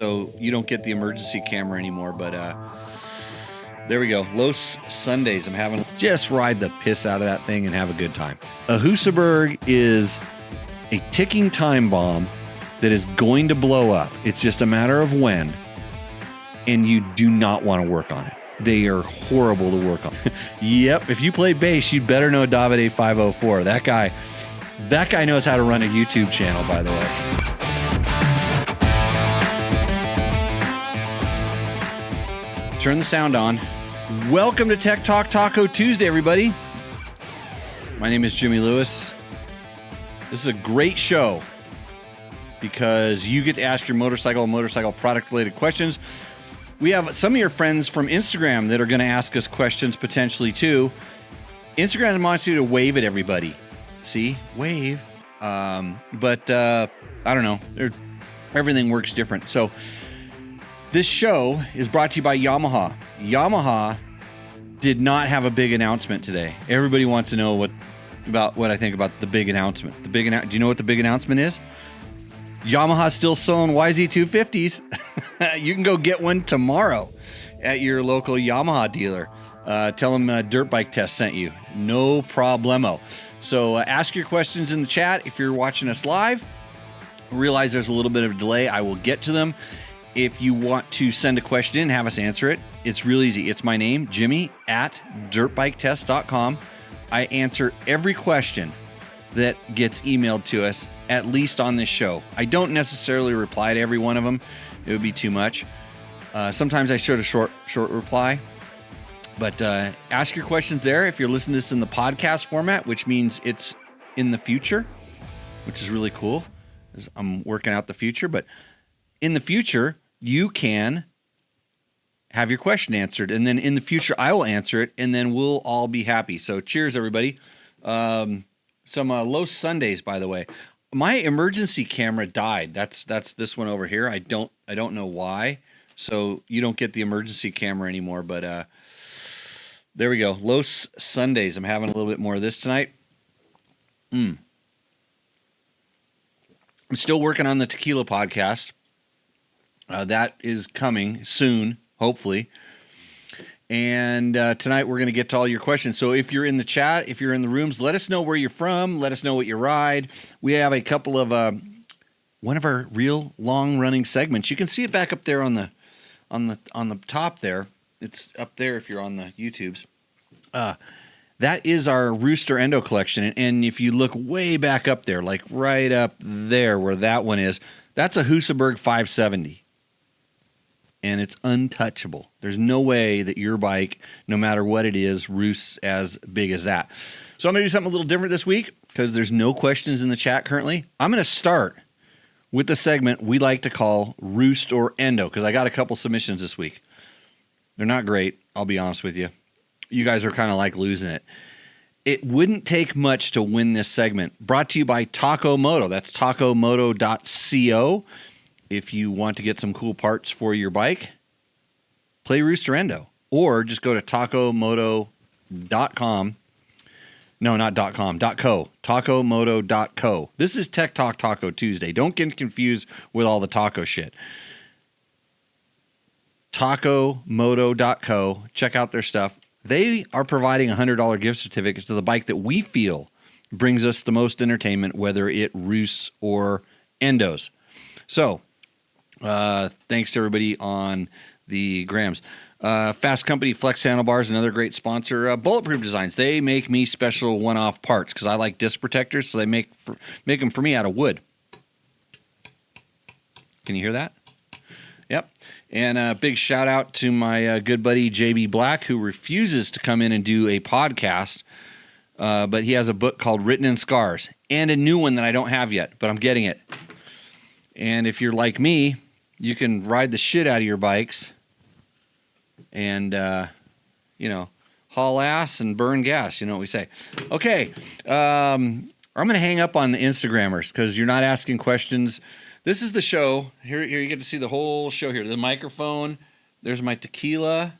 So you don't get the emergency camera anymore, but there we go. Los Sundays. I'm having just ride the piss out of that thing and have a good time. A Husaberg is a ticking time bomb that is going to blow up. It's just a matter of when, and you do not want to work on it. They are horrible to work on. Yep, if you play bass, you'd better know Davide 504. That guy knows how to run a YouTube channel, by the way. Turn the sound on. Welcome to Tech Talk Taco Tuesday, everybody. My name is Jimmy Lewis. This is a great show because you get to ask your motorcycle product-related questions. We have some of your friends from Instagram that are going to ask us questions potentially too. Instagram wants you to wave at everybody. See? Wave. But I don't know. Everything works different. So this show is brought to you by Yamaha. Yamaha did not have a big announcement today. Everybody wants to know what I think about the big announcement. Do you know what the big announcement is? Yamaha's still selling YZ250s. You can go get one tomorrow at your local Yamaha dealer. Tell them Dirt Bike Test sent you. No problemo. So ask your questions in the chat if you're watching us live. Realize there's a little bit of a delay. I will get to them. If you want to send a question in, have us answer it, it's real easy. It's my name, Jimmy, at dirtbiketest.com. I answer every question that gets emailed to us, at least on this show. I don't necessarily reply to every one of them. It would be too much. Sometimes I show a short reply. But ask your questions there. If you're listening to this in the podcast format, which means it's in the future, which is really cool. I'm working out the future, but in the future, you can have your question answered. And then in the future, I will answer it, and then we'll all be happy. So cheers, everybody. Some Los Sundays, by the way. My emergency camera died. That's this one over here. I don't know why. So you don't get the emergency camera anymore, but there we go. Los Sundays. I'm having a little bit more of this tonight. I'm still working on the tequila podcast. That is coming soon, hopefully. And tonight we're going to get to all your questions. So if you're in the chat, if you're in the rooms, let us know where you're from. Let us know what you ride. We have a couple of one of our real long-running segments. You can see it back up there on the top there. It's up there if you're on the YouTubes. That is our Rooster Endo collection. And if you look way back up there, like right up there where that one is, that's a Husaberg 570. And it's untouchable. There's no way that your bike, no matter what it is, roosts as big as that. So I'm going to do something a little different this week because there's no questions in the chat currently. I'm going to start with the segment we like to call Roost or Endo because I got a couple submissions this week. They're not great, I'll be honest with you. You guys are kind of like losing it. It wouldn't take much to win this segment. Brought to you by Taco Moto. That's tacomoto.co. If you want to get some cool parts for your bike, play Rooster Endo. Or just go to tacomoto.com. No, not .com, .co. tacomoto.co. This is Tech Talk Taco Tuesday. Don't get confused with all the taco shit. tacomoto.co. Check out their stuff. They are providing a $100 gift certificate to the bike that we feel brings us the most entertainment, whether it roosts or endos. So, thanks to everybody on the grams. Fast Company Flex Handlebars, another great sponsor. Bulletproof Designs. They make me special one-off parts because I like disc protectors, so they make them for me out of wood. Can you hear that? Yep. And a big shout out to my good buddy JB Black, who refuses to come in and do a podcast, but he has a book called Written in Scars and a new one that I don't have yet, but I'm getting it. And if you're like me, you can ride the shit out of your bikes and, haul ass and burn gas. You know what we say. Okay. I'm going to hang up on the Instagrammers because you're not asking questions. This is the show. Here you get to see the whole show here. The microphone. There's my tequila.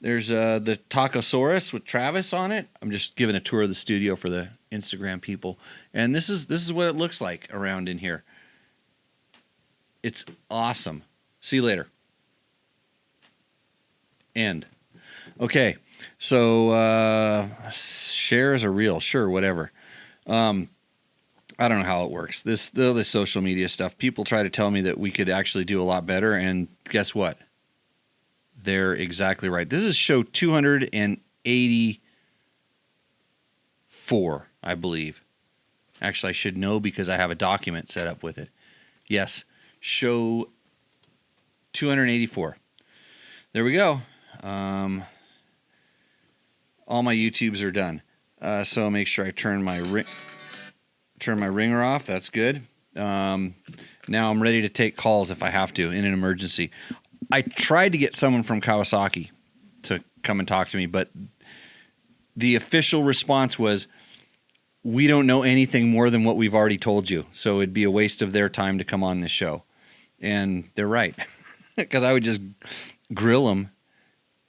There's the Tacosaurus with Travis on it. I'm just giving a tour of the studio for the Instagram people. And this is what it looks like around in here. It's awesome. See you later. End. Okay. So shares are real. Sure, whatever. I don't know how it works. This social media stuff, people try to tell me that we could actually do a lot better, and guess what? They're exactly right. This is show 284, I believe. Actually, I should know because I have a document set up with it. Yes, show 284. There we go. All my YouTubes are done. So make sure I turn my ringer off. That's good. Now I'm ready to take calls if I have to in an emergency. I tried to get someone from Kawasaki to come and talk to me, but the official response was, we don't know anything more than what we've already told you. So it'd be a waste of their time to come on this show. And they're right. Because I would just grill them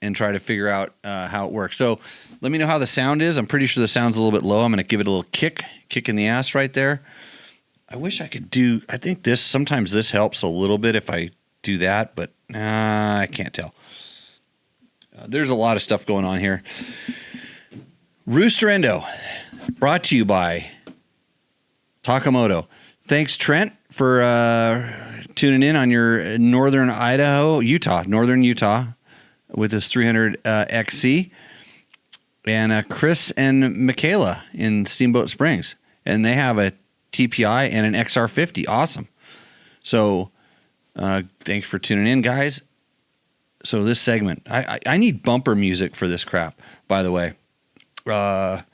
and try to figure out how it works. So let me know how the sound is. I'm pretty sure the sound's a little bit low. I'm going to give it a little kick in the ass right there. I wish I could do, I think sometimes this helps a little bit if I do that, but I can't tell. There's a lot of stuff going on here. Rooster Endo, brought to you by Takamoto. Thanks, Trent, for tuning in on your northern Utah, with his 300 XC. And Chris and Michaela in Steamboat Springs. And they have a TPI and an XR50. Awesome. So thanks for tuning in, guys. So this segment, I need bumper music for this crap, by the way. Rooster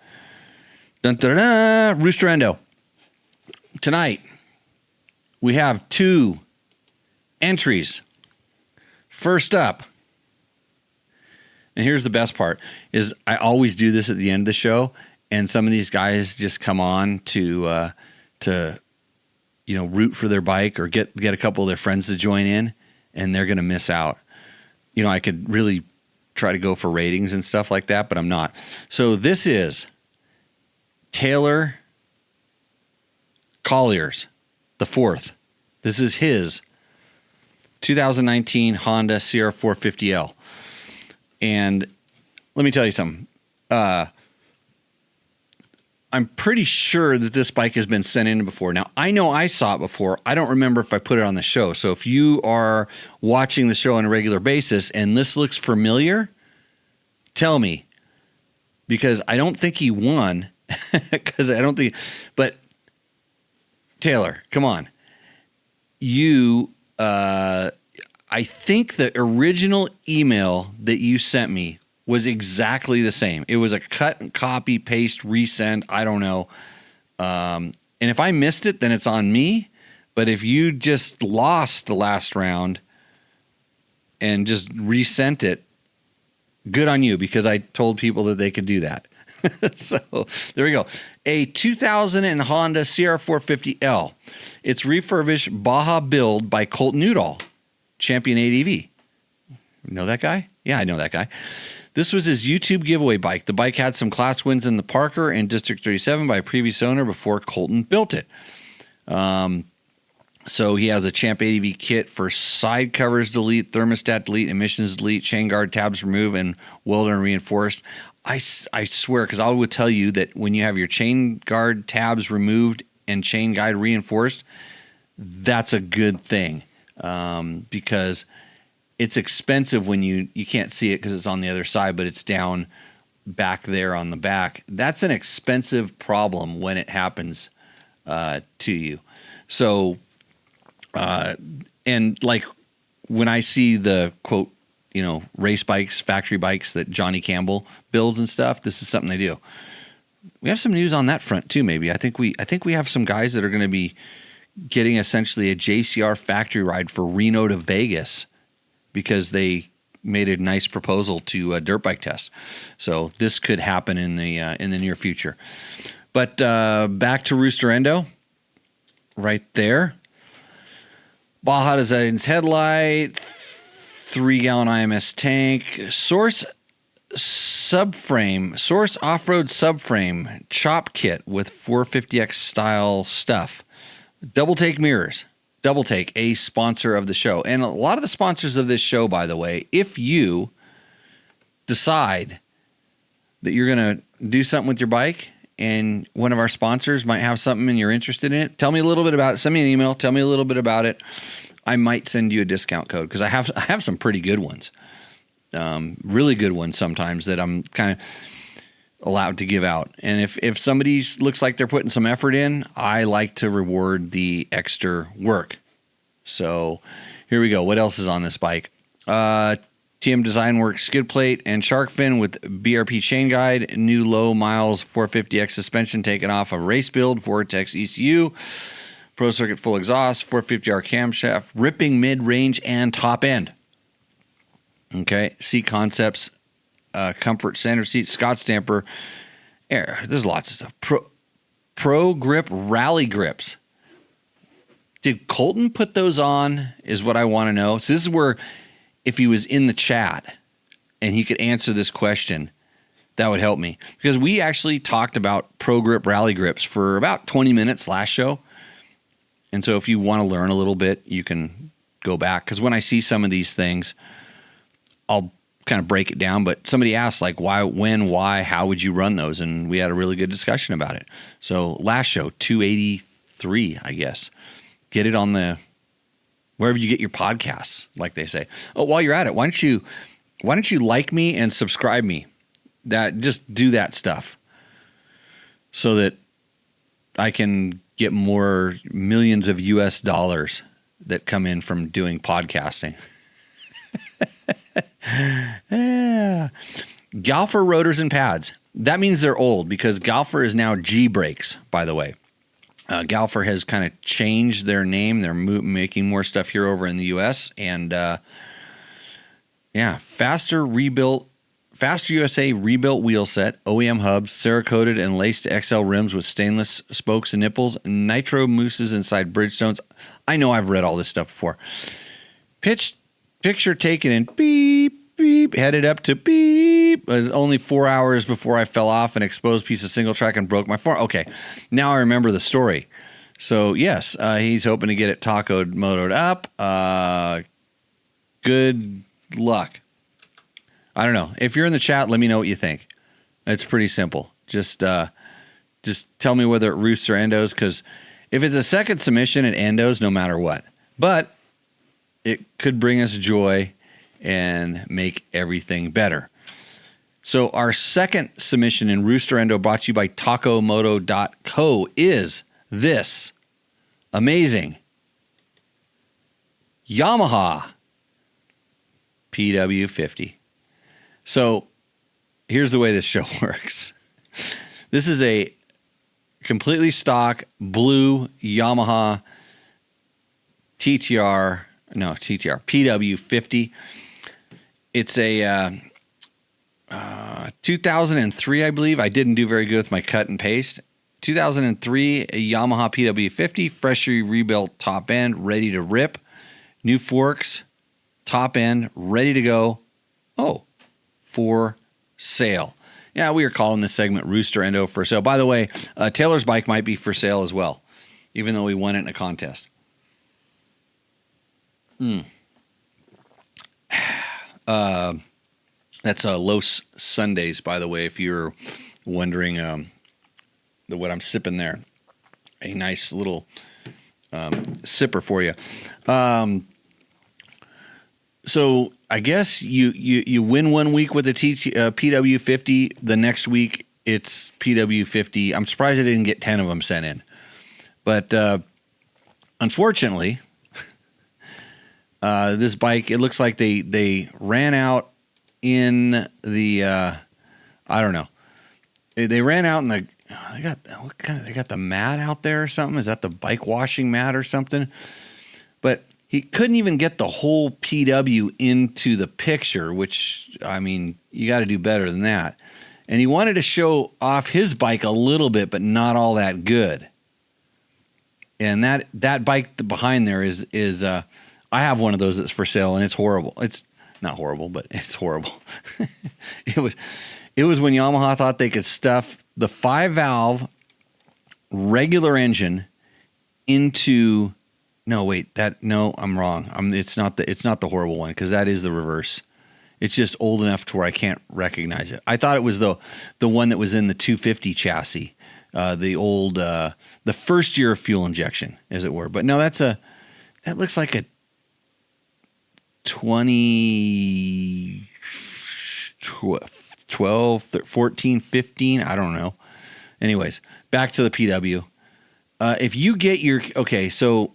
Endo. Tonight, we have 2 entries. First up, and here's the best part, is I always do this at the end of the show, and some of these guys just come on to root for their bike or get a couple of their friends to join in, and they're going to miss out. I could really try to go for ratings and stuff like that, but I'm not. So this is Taylor Colliers, the 4th. This is his 2019 Honda CR450L. And let me tell you something. I'm pretty sure that this bike has been sent in before. Now, I know I saw it before. I don't remember if I put it on the show. So if you are watching the show on a regular basis and this looks familiar, tell me. Because I don't think he won. But Taylor, come on. I think the original email that you sent me was exactly the same. It was a cut and copy, paste, resend. I don't know. And if I missed it, then it's on me. But if you just lost the last round and just resent it, good on you, because I told people that they could do that. So there we go. A 2000 Honda CR450L. It's refurbished Baja build by Colt Newdall, Champion ADV. Know that guy? Yeah, I know that guy. This was his YouTube giveaway bike. The bike had some class wins in the Parker and District 37 by a previous owner before Colton built it. So he has a Champ ADV kit for side covers delete, thermostat delete, emissions delete, chain guard tabs remove, and welded and reinforced. I swear, because I would tell you that when you have your chain guard tabs removed and chain guide reinforced, that's a good thing, because it's expensive when you can't see it because it's on the other side, but it's down back there on the back. That's an expensive problem when it happens to you. So, and like when I see the quote, race bikes, factory bikes that Johnny Campbell builds and stuff, this is something they do. We have some news on that front too. Maybe I think we have some guys that are going to be getting essentially a JCR factory ride for Reno to Vegas, because they made a nice proposal to a dirt bike test. So this could happen in the near future. But back to Rooster Endo, right there. Baja Designs headlight, 3-gallon IMS tank, Source off-road subframe chop kit with 450X style stuff, double take mirrors. Double Take, a sponsor of the show. And a lot of the sponsors of this show, by the way, if you decide that you're going to do something with your bike and one of our sponsors might have something and you're interested in it, tell me a little bit about it. Send me an email. Tell me a little bit about it. I might send you a discount code because I have some pretty good ones, really good ones sometimes that I'm kind of allowed to give out. And if somebody looks like they're putting some effort in, I like to reward the extra work. So here we go. What else is on this bike? TM Design Works skid plate and shark fin with BRP chain guide, new low miles 450X suspension taken off of race build, Vortex ECU, Pro Circuit full exhaust, 450R camshaft, ripping mid-range and top end. Okay, Seat Concepts, comfort center seat, Scott Stamper. There's lots of stuff. Pro Grip Rally Grips. Did Colton put those on is what I want to know. So this is where if he was in the chat and he could answer this question, that would help me. Because we actually talked about Pro Grip Rally Grips for about 20 minutes last show. And so if you want to learn a little bit, you can go back. Because when I see some of these things, I'll kind of break it down. But somebody asked, like, why, when, why, how would you run those? And we had a really good discussion about it. So last show, 283, I guess. Get it on the wherever you get your podcasts, like they say. Oh, while you're at it, why don't you like me and subscribe me? Just do that stuff so that I can get more millions of US dollars that come in from doing podcasting. Yeah. Galfer rotors and pads. That means they're old because Galfer is now G Brakes, by the way. Galfer has kind of changed their name. They're making more stuff here over in the U.S. And, Faster USA rebuilt wheel set, OEM hubs, Cerakoted and laced XL rims with stainless spokes and nipples, nitro mousses inside Bridgestones. I know I've read all this stuff before. Picture taken in beep, beep, headed up to beep. It was only 4 hours before I fell off an exposed piece of single track and broke my form. Okay, now I remember the story. So, yes, he's hoping to get it tacoed, motoed up. Good luck. I don't know. If you're in the chat, let me know what you think. It's pretty simple. Just tell me whether it roosts or endos, because if it's a second submission, it endos no matter what. But it could bring us joy and make everything better. So our second submission in Rooster Endo, brought to you by tacomoto.co, is this amazing Yamaha PW50. So here's the way this show works. This is a completely stock blue Yamaha PW50. It's a 2003, I believe. I didn't do very good with my cut and paste. 2003 Yamaha PW50, freshly rebuilt top end, ready to rip. New forks, top end, ready to go. Oh, for sale. Yeah, we are calling this segment Rooster Endo for sale. By the way, Taylor's bike might be for sale as well, even though we won it in a contest. That's Los Sundays, by the way, if you're wondering what I'm sipping there. A nice little sipper for you. So I guess you win 1 week with a PW50. The next week it's PW50. I'm surprised I didn't get 10 of them sent in. But unfortunately, this bike, it looks like they ran out in the I don't know. They ran out in the they got the mat out there or something. Is that the bike washing mat or something? But he couldn't even get the whole PW into the picture, which, I mean, you got to do better than that. And he wanted to show off his bike a little bit, but not all that good. And that bike behind there is I have one of those that's for sale, and it's horrible. It's not horrible, but it's horrible. It was when Yamaha thought they could stuff the 5-valve regular engine into No, wait, I'm wrong. It's not the horrible one, because that is the reverse. It's just old enough to where I can't recognize it. I thought it was the one that was in the 250 chassis, the old, the first year of fuel injection, as it were. But no, that looks like a 2012, 14, 15. I don't know. Anyways, back to the PW. If you get your, okay, so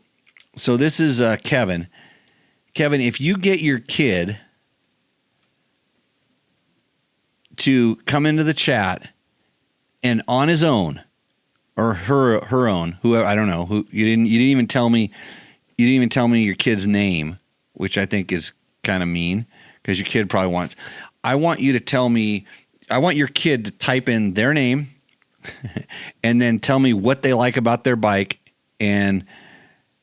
this is Kevin. Kevin, if you get your kid to come into the chat and on his own or her own, whoever, I don't know, who you didn't even tell me your kid's name, which I think is kind of mean, because your kid probably wants. I want you to tell me. I want your kid to type in their name and then tell me what they like about their bike and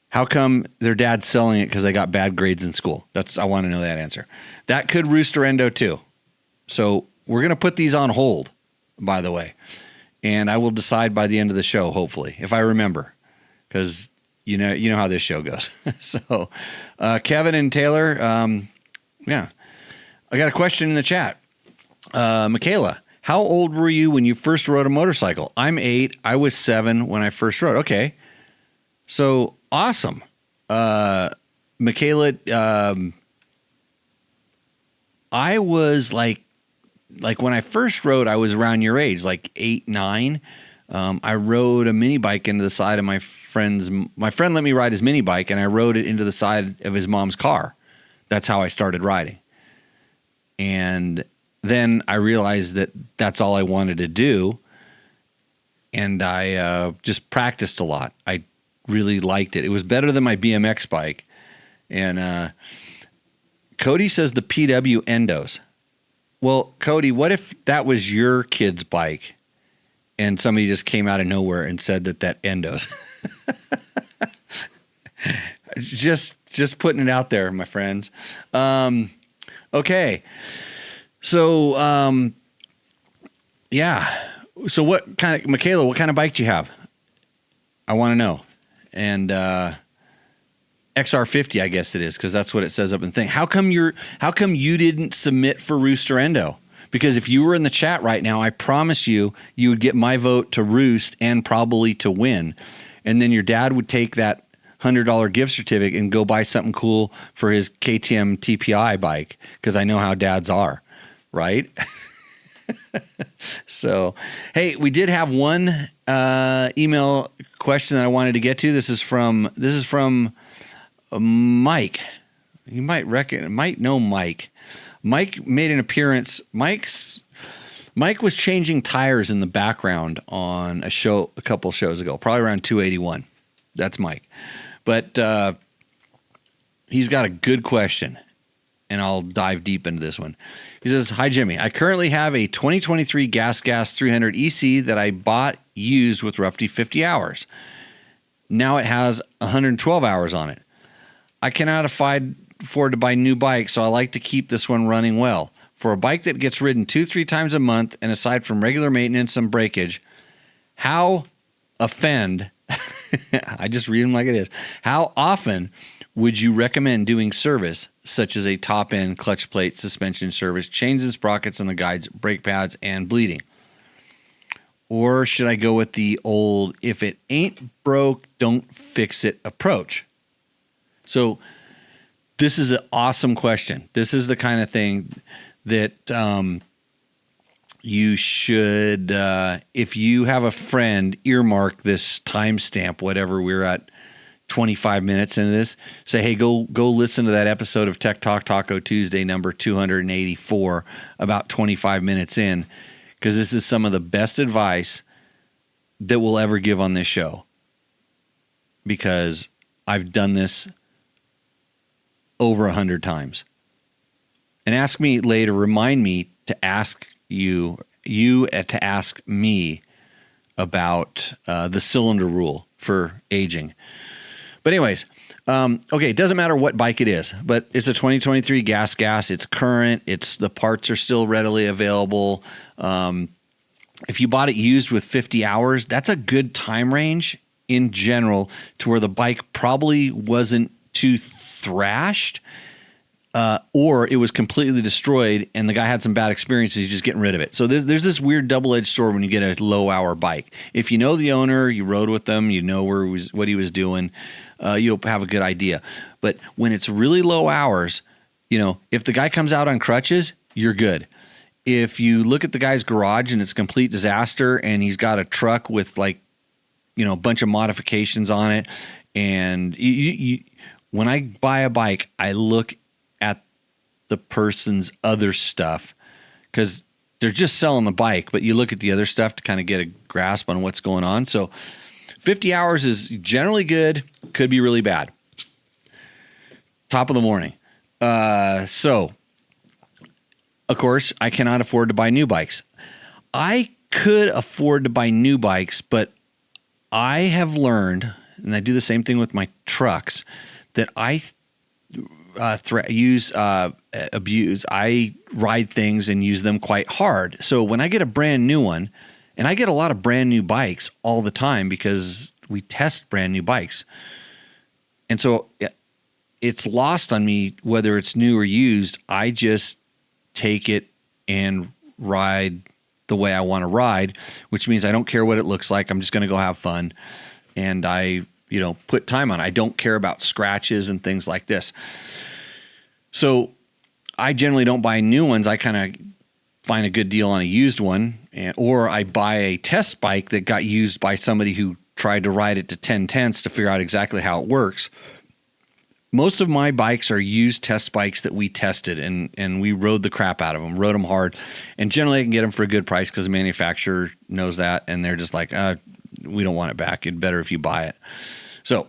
how come their dad's selling it because they got bad grades in school. I want to know that answer. That could Rooster Endo too. So we're going to put these on hold, by the way, and I will decide by the end of the show, hopefully, if I remember, because you know how this show goes. So, Kevin and Taylor, yeah, I got a question in the chat. Michaela, how old were you when you first rode a motorcycle? I'm 8. I was 7 when I first rode. Okay, so awesome, Michaela. I was like when I first rode, I was around your age, like 8, 9. I rode a mini bike into the side of my friend let me ride his mini bike, and I rode it into the side of his mom's car. That's how I started riding. And then I realized that that's all I wanted to do. And I just practiced a lot. I really liked it. It was better than my BMX bike. And Cody says the PW Endos. Well, Cody, what if that was your kid's bike and somebody just came out of nowhere and said that Endos? Just putting it out there, my friends. Okay. So, yeah. So Michaela, what kind of bike do you have? I want to know. And XR50, I guess it is, because that's what it says up in the thing. How come you didn't submit for Rooster Endo? Because if you were in the chat right now, I promise you would get my vote to Roost and probably to win. And then your dad would take that $100 gift certificate and go buy something cool for his KTM TPI bike, because I know how dads are, right? So, hey, we did have one email question that I wanted to get to. This is from Mike. You might know Mike. Mike made an appearance. Mike was changing tires in the background on a couple shows ago, probably around 281. That's Mike. But he's got a good question, and I'll dive deep into this one. He says, "Hi, Jimmy. I currently have a 2023 Gas 300 EC that I bought used with roughly 50 hours. Now it has 112 hours on it. I cannot afford to buy new bikes, so I like to keep this one running well. For a bike that gets ridden 2-3 times a month, and aside from regular maintenance and breakage, how often," I just read them like it is, "how often would you recommend doing service, such as a top-end clutch plate, suspension service, changes and sprockets on the guides, brake pads, and bleeding? Or should I go with the old, if it ain't broke, don't fix it approach?" So this is an awesome question. This is the kind of thing that you should, if you have a friend, earmark this timestamp, whatever we're at, 25 minutes into this, say, hey, go listen to that episode of Tech Talk Taco Tuesday, number 284, about 25 minutes in, because this is some of the best advice that we'll ever give on this show, because I've done this over 100 times. And ask me later, remind me to ask you to ask me about the cylinder rule for aging. But anyways, okay, it doesn't matter what bike it is, but it's a 2023 gas. It's current. The parts are still readily available. If you bought it used with 50 hours, that's a good time range in general to where the bike probably wasn't too thrashed, or it was completely destroyed and the guy had some bad experiences. He's just getting rid of it. So there's this weird double-edged sword when you get a low-hour bike. If you know the owner, you rode with them, you know what he was doing, you'll have a good idea. But when it's really low hours, if the guy comes out on crutches, you're good. If you look at the guy's garage and it's a complete disaster and he's got a truck with a bunch of modifications on it, and when I buy a bike, I look at the person's other stuff because they're just selling the bike, but you look at the other stuff to kind of get a grasp on what's going on. So 50 hours is generally good, could be really bad. Top of the morning. So, of course, I cannot afford to buy new bikes. I could afford to buy new bikes, but I have learned, and I do the same thing with my trucks, that I I ride things and use them quite hard. So when I get a brand new one, and I get a lot of brand new bikes all the time because we test brand new bikes. And so it's lost on me whether it's new or used. I just take it and ride the way I want to ride, which means I don't care what it looks like. I'm just going to go have fun. And I, put time on it. I don't care about scratches and things like this. So I generally don't buy new ones. I kind of find a good deal on a used one, or I buy a test bike that got used by somebody who tried to ride it to 10/10 to figure out exactly how it works. Most of my bikes are used test bikes that we tested, and we rode the crap out of them, rode them hard. And generally I can get them for a good price because the manufacturer knows that, and they're just like, we don't want it back. It's better if you buy it. So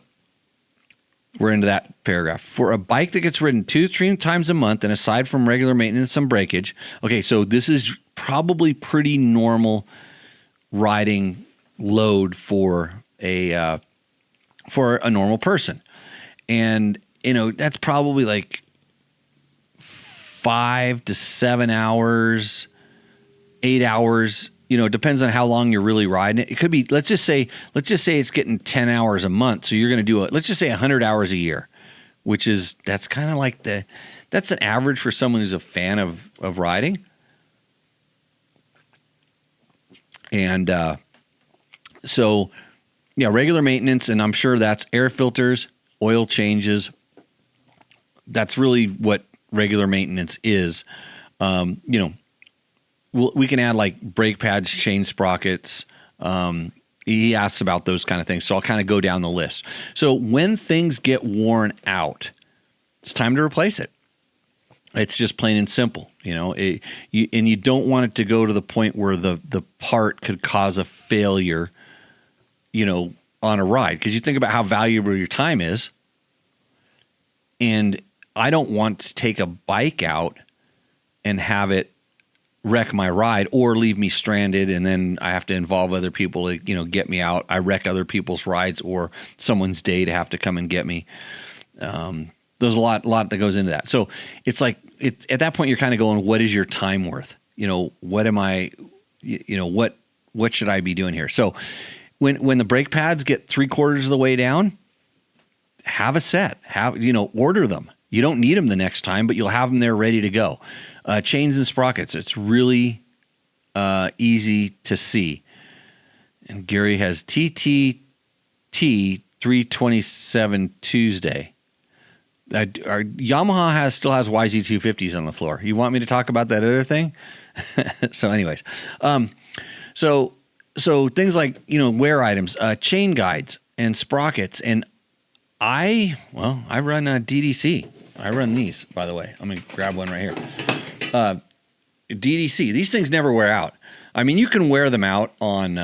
we're into that paragraph. For a bike that gets ridden 2-3 times a month, and aside from regular maintenance and breakage, okay, so this is probably pretty normal riding load for a normal person. And that's probably like 5 to 7 hours, 8 hours. It depends on how long you're really riding it. It could be, let's just say it's getting 10 hours a month. So you're going to do let's just say 100 hours a year, that's kind of like that's an average for someone who's a fan of riding. And so, yeah, regular maintenance, and I'm sure that's air filters, oil changes. That's really what regular maintenance is. We can add like brake pads, chain sprockets. He asks about those kind of things. So I'll kind of go down the list. So when things get worn out, it's time to replace it. It's just plain and simple, and you don't want it to go to the point where the part could cause a failure, on a ride. Because you think about how valuable your time is. And I don't want to take a bike out and have it wreck my ride or leave me stranded, and then I have to involve other people to, get me out. I wreck other people's rides or someone's day to have to come and get me. There's a lot that goes into that. So it's like at that point you're kind of going, what is your time worth? What am I? What should I be doing here? So when the brake pads get 3/4 of the way down, have a set. Order them. You don't need them the next time, but you'll have them there ready to go. Chains and sprockets. It's really easy to see. And Gary has TTT 327 Tuesday. Our Yamaha still has YZ250s on the floor. You want me to talk about that other thing? So anyways, so things like, wear items, chain guides and sprockets. And I run a DDC. I run these, by the way. I'm going to grab one right here. DDC. These things never wear out. I mean, you can wear them out on,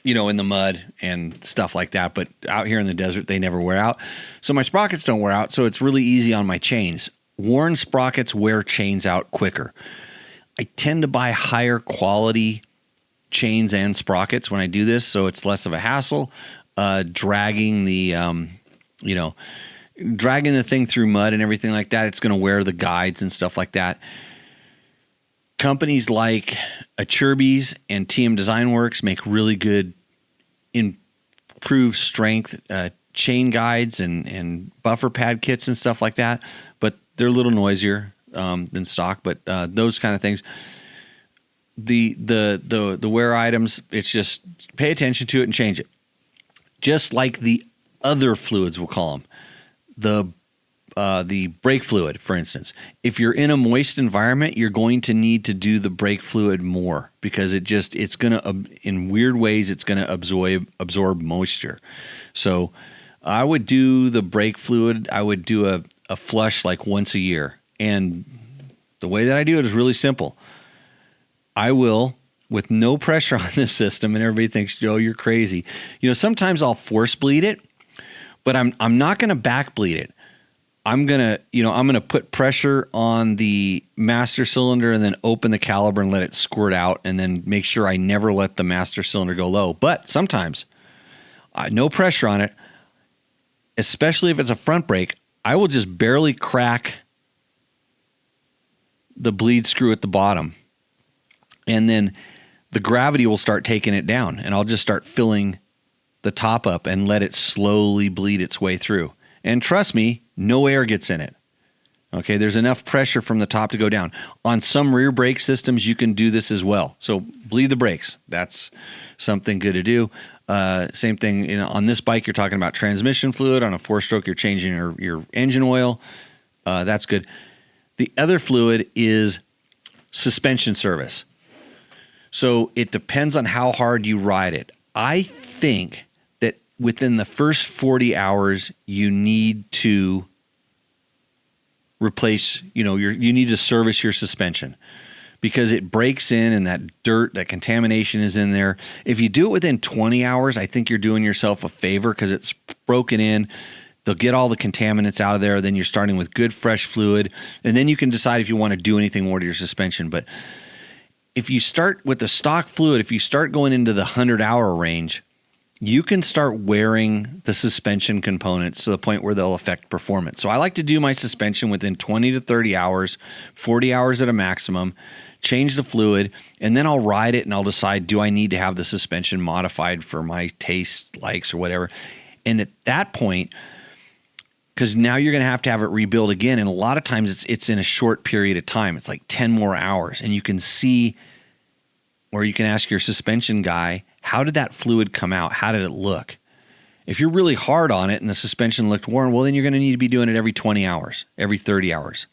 in the mud and stuff like that, but out here in the desert, they never wear out. So my sprockets don't wear out, so it's really easy on my chains. Worn sprockets wear chains out quicker. I tend to buy higher quality chains and sprockets when I do this, so it's less of a hassle. Dragging the thing through mud and everything like that, it's going to wear the guides and stuff like that. Companies like Acerbis and TM Design Works make really good improved strength chain guides and buffer pad kits and stuff like that, but they're a little noisier than stock. But those kind of things, the wear items, it's just pay attention to it and change it. Just like the other fluids, we'll call them, the brake fluid, for instance. If you're in a moist environment, you're going to need to do the brake fluid more because it's going to, in weird ways, it's going to absorb moisture. So I would do the brake fluid. I would do a flush like once a year. And the way that I do it is really simple. I will, with no pressure on this system, and everybody thinks, Joe, you're crazy. Sometimes I'll force bleed it, but I'm not going to back bleed it. I'm gonna put pressure on the master cylinder and then open the caliper and let it squirt out, and then make sure I never let the master cylinder go low. But sometimes, no pressure on it, especially if it's a front brake, I will just barely crack the bleed screw at the bottom, and then the gravity will start taking it down, and I'll just start filling the top up and let it slowly bleed its way through. And trust me, no air gets in it. Okay, there's enough pressure from the top to go down. On some rear brake systems, you can do this as well. So bleed the brakes. That's something good to do. Same thing on this bike, you're talking about transmission fluid. On a 4-stroke, you're changing your engine oil. That's good. The other fluid is suspension service. So it depends on how hard you ride it. I think that within the first 40 hours, you need to replace, you need to service your suspension because it breaks in and that dirt, that contamination is in there. If you do it within 20 hours, I think you're doing yourself a favor because it's broken in. They'll get all the contaminants out of there. Then you're starting with good, fresh fluid. And then you can decide if you want to do anything more to your suspension. But if you start with the stock fluid, if you start going into the 100-hour range, you can start wearing the suspension components to the point where they'll affect performance. So I like to do my suspension within 20 to 30 hours, 40 hours at a maximum, change the fluid, and then I'll ride it and I'll decide, do I need to have the suspension modified for my taste, likes, or whatever. And at that point, because now you're going to have it rebuilt again, and a lot of times it's in a short period of time. It's like 10 more hours, and you can see, or you can ask your suspension guy, how did that fluid come out? How did it look? If you're really hard on it and the suspension looked worn, well, then you're going to need to be doing it every 20 hours, every 30 hours.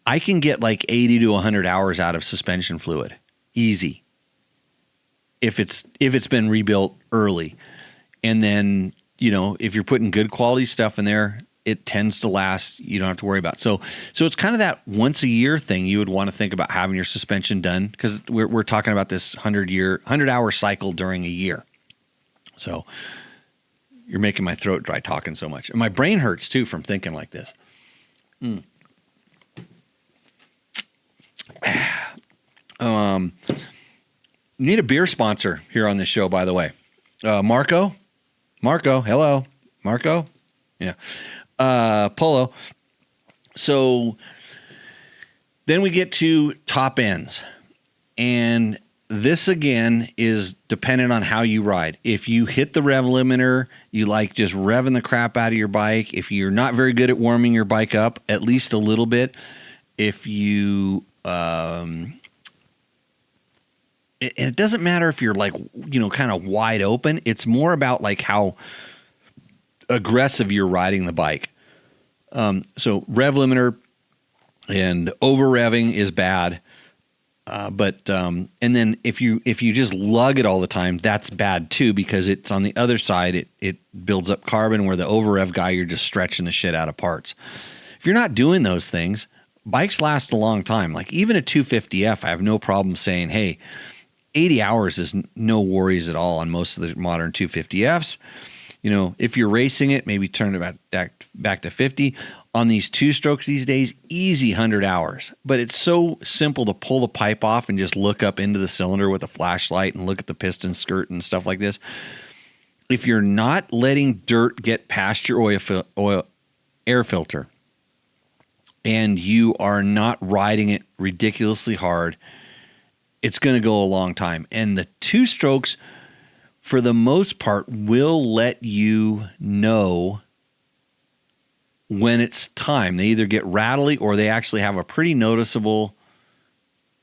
I can get like 80 to 100 hours out of suspension fluid, easy, if it's been rebuilt early. And then, if you're putting good quality stuff in there, it tends to last. You don't have to worry about. So it's kind of that once a year thing. You would want to think about having your suspension done because we're talking about this 100-hour cycle during a year. So you're making my throat dry talking so much, and my brain hurts too from thinking like this. You need a beer sponsor here on this show, by the way. Marco, hello, Marco. Yeah. Polo. So then we get to top ends, and this again is dependent on how you ride. If you hit the rev limiter, you like just revving the crap out of your bike. If you're not very good at warming your bike up, at least a little bit. If you, it doesn't matter if you're like, kind of wide open. It's more about like how aggressive you're riding the bike. So rev limiter and over revving is bad. And then if you just lug it all the time, that's bad too, because it's on the other side. It builds up carbon, where the over rev guy, you're just stretching the shit out of parts. If you're not doing those things, bikes last a long time. Like even a 250F, I have no problem saying, hey, 80 hours is no worries at all on most of the modern 250Fs. If you're racing it, maybe turn it back to 50. On these 2-strokes these days, easy 100 hours. But it's so simple to pull the pipe off and just look up into the cylinder with a flashlight and look at the piston skirt and stuff like this. If you're not letting dirt get past your air filter and you are not riding it ridiculously hard, it's going to go a long time. And the 2-strokes, for the most part, will let you know when it's time. They either get rattly or they actually have a pretty noticeable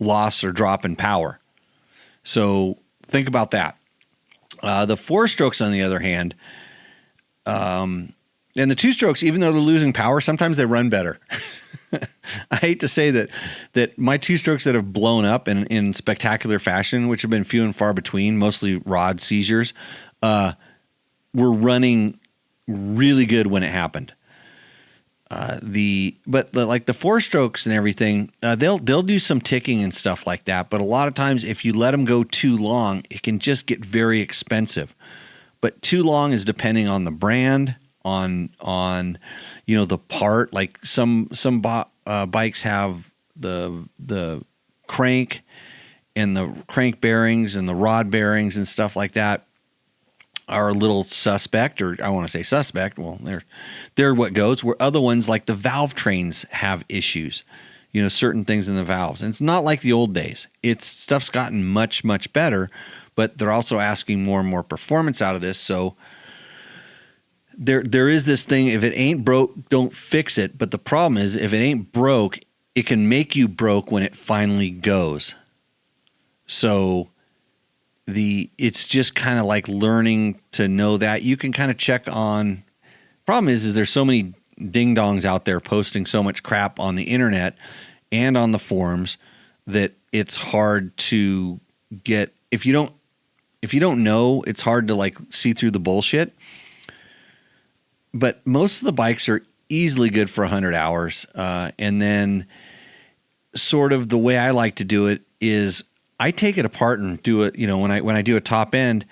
loss or drop in power. So think about that. The 4-strokes, on the other hand, and the 2-strokes, even though they're losing power, sometimes they run better. I hate to say that my 2-strokes that have blown up in spectacular fashion, which have been few and far between, mostly rod seizures, were running really good when it happened. Like the 4-strokes and everything, they'll do some ticking and stuff like that. But a lot of times, if you let them go too long, it can just get very expensive. But too long is depending on the brand, on the part. Like some bikes have the crank and the crank bearings and the rod bearings and stuff like that are a little suspect, or I want to say suspect. Well, they're what goes. Where other ones, like the valve trains, have issues. Certain things in the valves. And it's not like the old days. Stuff's gotten much, much better, but they're also asking more and more performance out of this. So there is this thing, if it ain't broke, don't fix it. But the problem is, if it ain't broke, it can make you broke when it finally goes. So it's just kind of like learning to know that. You can kind of check on. Problem is there's so many ding dongs out there posting so much crap on the internet and on the forums that it's hard to get. If you don't know, it's hard to like see through the bullshit. But most of the bikes are easily good for 100 hours. And then sort of the way I like to do it is I take it apart and do it. When I do a top end,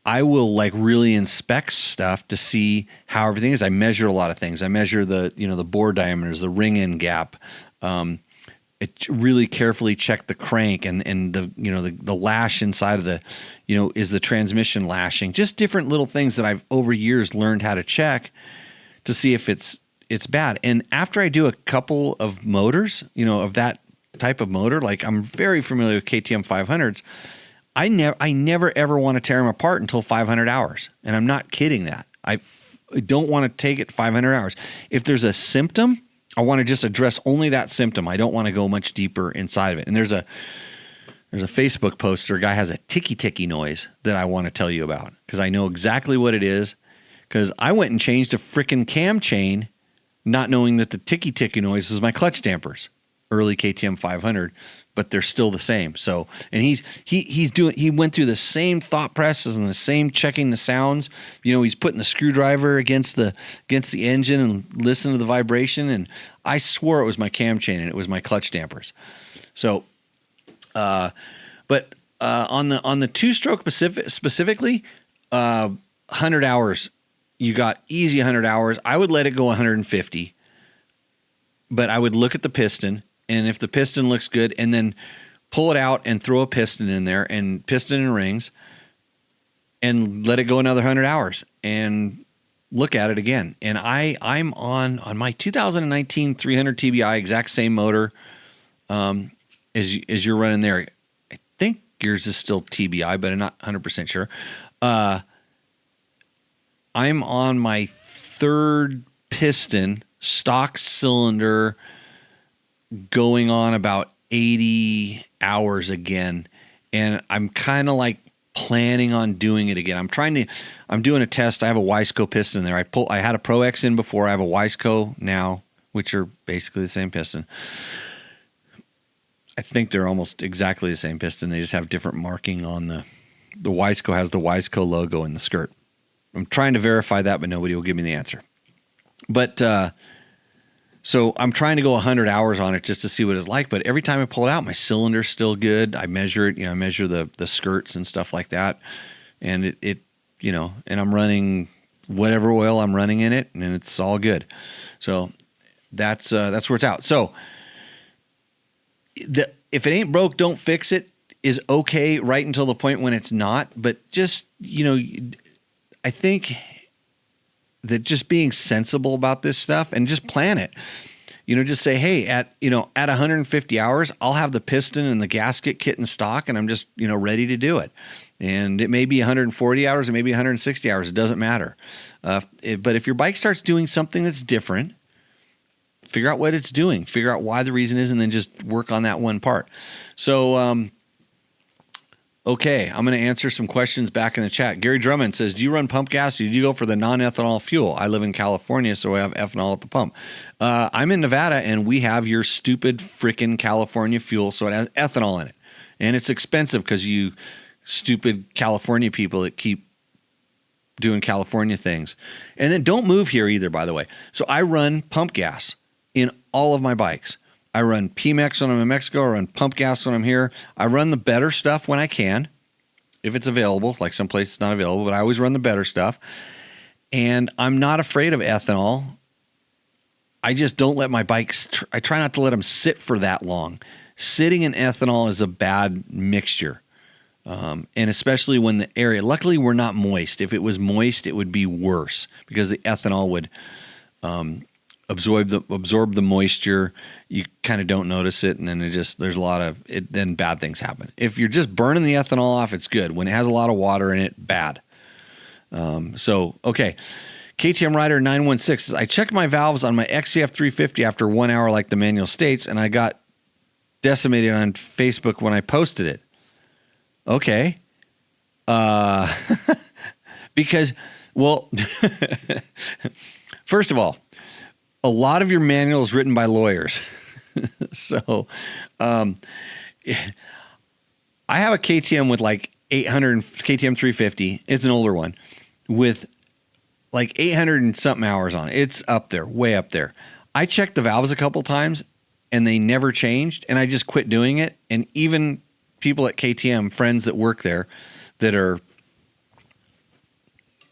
I will like really inspect stuff to see how everything is. I measure a lot of things. I measure the bore diameters, the ring end gap. It really carefully check the crank and the lash inside of the, is the transmission lashing. Just different little things that I've over years learned how to check to see if it's bad. And after I do a couple of motors, of that type of motor, like I'm very familiar with KTM 500s. I never ever want to tear them apart until 500 hours. And I'm not kidding that. I don't want to take it 500 hours. If there's a symptom, I want to just address only that symptom. I don't want to go much deeper inside of it. And there's a Facebook post where a guy has a ticky noise that I want to tell you about because I know exactly what it is, because I went and changed a freaking cam chain not knowing that the ticky noise is my clutch dampers. Early KTM 500, but they're still the same. So, and he went through the same thought process and the same checking the sounds. He's putting the screwdriver against the engine and listening to the vibration. And I swore it was my cam chain and it was my clutch dampers. So, on the 2-stroke specifically, 100 hours, you got easy 100 hours. I would let it go 150, but I would look at the piston. And if the piston looks good, and then pull it out and throw a piston in there and piston and rings and let it go another 100 hours and look at it again. And I'm on my 2019 300 TBI, exact same motor as you're running there. I think yours is still TBI, but I'm not 100% sure. I'm on my 3rd piston, stock cylinder, going on about 80 hours again. And I'm kind of like planning on doing it again. I'm doing a test. I have a Wiseco piston there. I had a Pro X in before. I have a Wiseco now, which are basically the same piston. I think they're almost exactly the same piston. They just have different marking on the Wiseco has the Wiseco logo in the skirt. I'm trying to verify that, but nobody will give me the answer. But, so I'm trying to go 100 hours on it just to see what it's like. But every time I pull it out, my cylinder's still good. I measure it, I measure the skirts and stuff like that. And it and I'm running whatever oil I'm running in it, and it's all good. So that's where it's out. So if it ain't broke, don't fix it is okay right until the point when it's not. But just, I think that just being sensible about this stuff and just plan it. just say, hey, at 150 hours, I'll have the piston and the gasket kit in stock, and I'm just, ready to do it. And it may be 140 hours, it may be 160 hours. It doesn't matter. But if your bike starts doing something that's different, figure out what it's doing, figure out why the reason is, and then just work on that one part. So, okay, I'm going to answer some questions back in the chat. Gary Drummond says, do you run pump gas or do you go for the non-ethanol fuel? I live in California, so I have ethanol at the pump. I'm in Nevada, and we have your stupid freaking California fuel, so it has ethanol in it. And it's expensive because you stupid California people that keep doing California things. And then don't move here either, by the way. So I run pump gas in all of my bikes. I run Pemex when I'm in Mexico. I run pump gas when I'm here. I run the better stuff when I can, if it's available. Like some places it's not available, but I always run the better stuff. And I'm not afraid of ethanol. I just don't let my bikes, I try not to let them sit for that long. Sitting in ethanol is a bad mixture. And especially when the area, luckily we're not moist. If it was moist, it would be worse because the ethanol would absorb the moisture. You kind of don't notice it, and then there's a lot of it. Then bad things happen. If you're just burning the ethanol off, it's good. When it has a lot of water in it, bad. Okay. KTM Rider 916 says, I checked my valves on my XCF 350 after 1 hour, like the manual states, and I got decimated on Facebook when I posted it. Okay. Because, well, first of all, a lot of your manual is written by lawyers. So, I have a KTM with like 800, KTM 350. It's an older one with like 800 and something hours on it. It's up there, way up there. I checked the valves a couple times and they never changed, and I just quit doing it. And even people at KTM, friends that work there that are,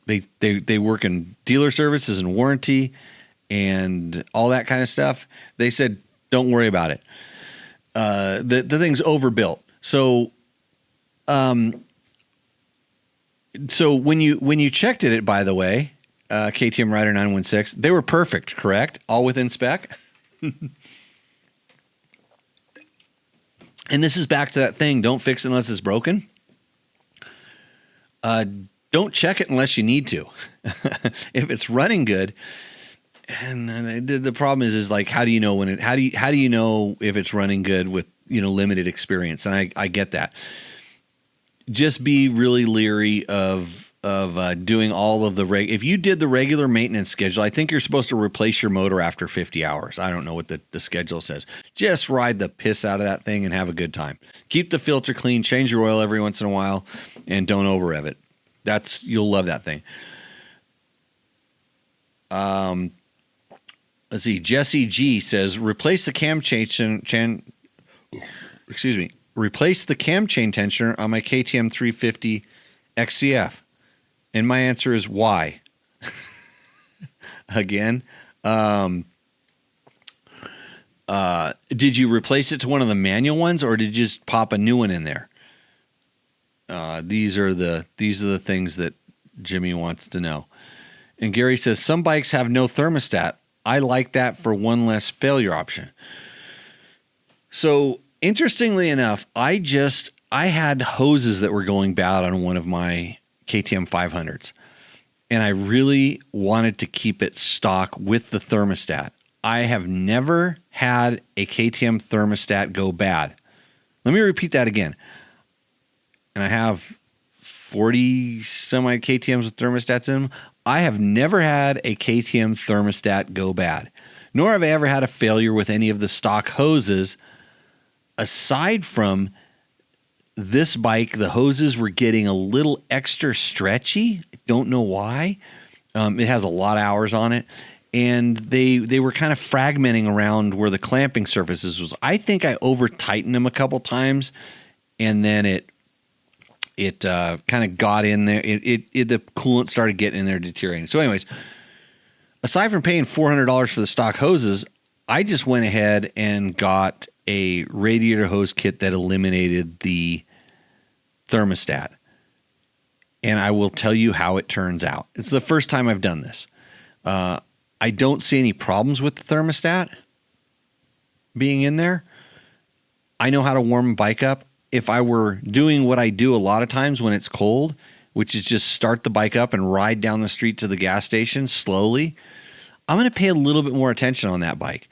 they work in dealer services and warranty and all that kind of stuff. They said, don't worry about it. The thing's overbuilt. So when you checked it, by the way, KTM Rider 916, they were perfect, correct? All within spec. And this is back to that thing. Don't fix it unless it's broken. Don't check it unless you need to. If it's running good, and the problem is like, how do you know when it? How do you know if it's running good with limited experience? And I get that. Just be really leery of doing all of the if you did the regular maintenance schedule, I think you're supposed to replace your motor after 50 hours. I don't know what the schedule says. Just ride the piss out of that thing and have a good time. Keep the filter clean, change your oil every once in a while, and don't over rev it. You'll love that thing. Let's see. Jesse G says, replace the cam chain replace the cam chain tensioner on my KTM 350 XCF. And my answer is why? Again, did you replace it to one of the manual ones, or did you just pop a new one in there? These are the things that Jimmy wants to know. And Gary says, some bikes have no thermostat. I like that for one less failure option. So interestingly enough, I had hoses that were going bad on one of my KTM 500s, and I really wanted to keep it stock with the thermostat. I have never had a KTM thermostat go bad. Let me repeat that again. And I have 40 semi KTMs with thermostats in them. I have never had a KTM thermostat go bad, nor have I ever had a failure with any of the stock hoses. Aside from this bike, the hoses were getting a little extra stretchy. I don't know why. It has a lot of hours on it, and they were kind of fragmenting around where the clamping surfaces was. I think I over tightened them a couple times, and then it kind of got in there. The coolant started getting in there, deteriorating. So, anyways, aside from paying $400 for the stock hoses, I just went ahead and got a radiator hose kit that eliminated the thermostat. And I will tell you how it turns out. It's the first time I've done this. I don't see any problems with the thermostat. being in there. I know how to warm a bike up. If I were doing what I do a lot of times when it's cold, which is just start the bike up and ride down the street to the gas station slowly, I'm going to pay a little bit more attention on that bike,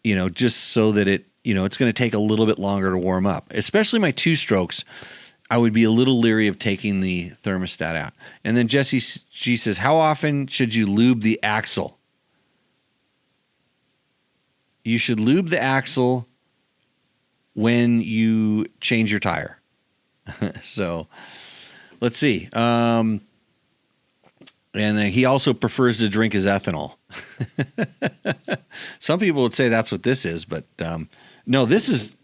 just so that it's going to take a little bit longer to warm up. Especially my 2-strokes, I would be a little leery of taking the thermostat out. And then Jesse G says, how often should you lube the axle? You should lube the axle when you change your tire. So let's see. And then he also prefers to drink his ethanol. Some people would say that's what this is, but no, this is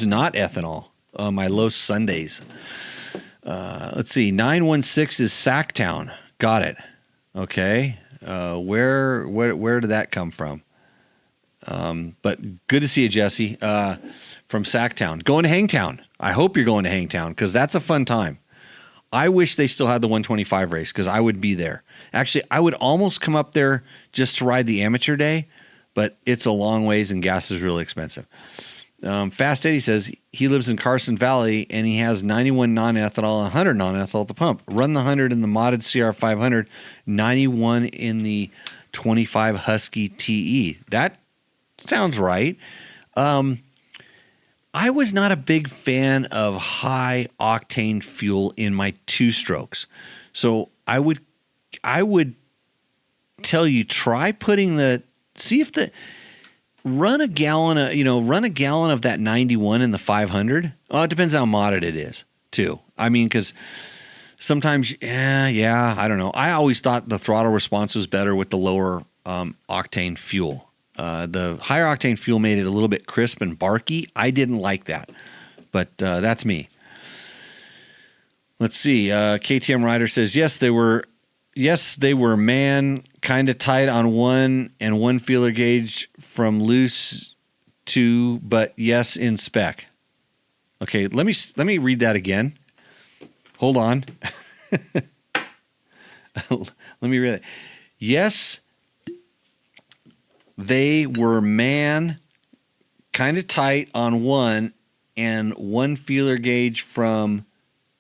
not ethanol. My Los Sundays. Let's see. 916 is Sacktown. Got it. Okay. Where did that come from? But good to see you, Jesse. From Sacktown. Going to Hangtown. I hope you're going to Hangtown because that's a fun time. I wish they still had the 125 race because I would be there. Actually, I would almost come up there just to ride the amateur day, but it's a long ways and gas is really expensive. Fast Eddie says he lives in Carson Valley and he has 91 non-ethanol, 100 non-ethanol at the pump. Run the 100 in the modded CR500, 91 in the 25 Husky TE. That sounds right. I was not a big fan of high octane fuel in my 2-strokes. So I would tell you, try putting run a gallon of that 91 in the 500. Oh, it depends how modded it is too. I mean, cause sometimes, I don't know. I always thought the throttle response was better with the lower octane fuel. The higher octane fuel made it a little bit crisp and barky. I didn't like that, but that's me. Let's see. KTM Rider says, yes, they were, man, kind of tight on one and one feeler gauge from loose to, but yes, in spec. Okay, let me read that again. Hold on. Let me read it. Yes, they were, man, kind of tight on one and one feeler gauge from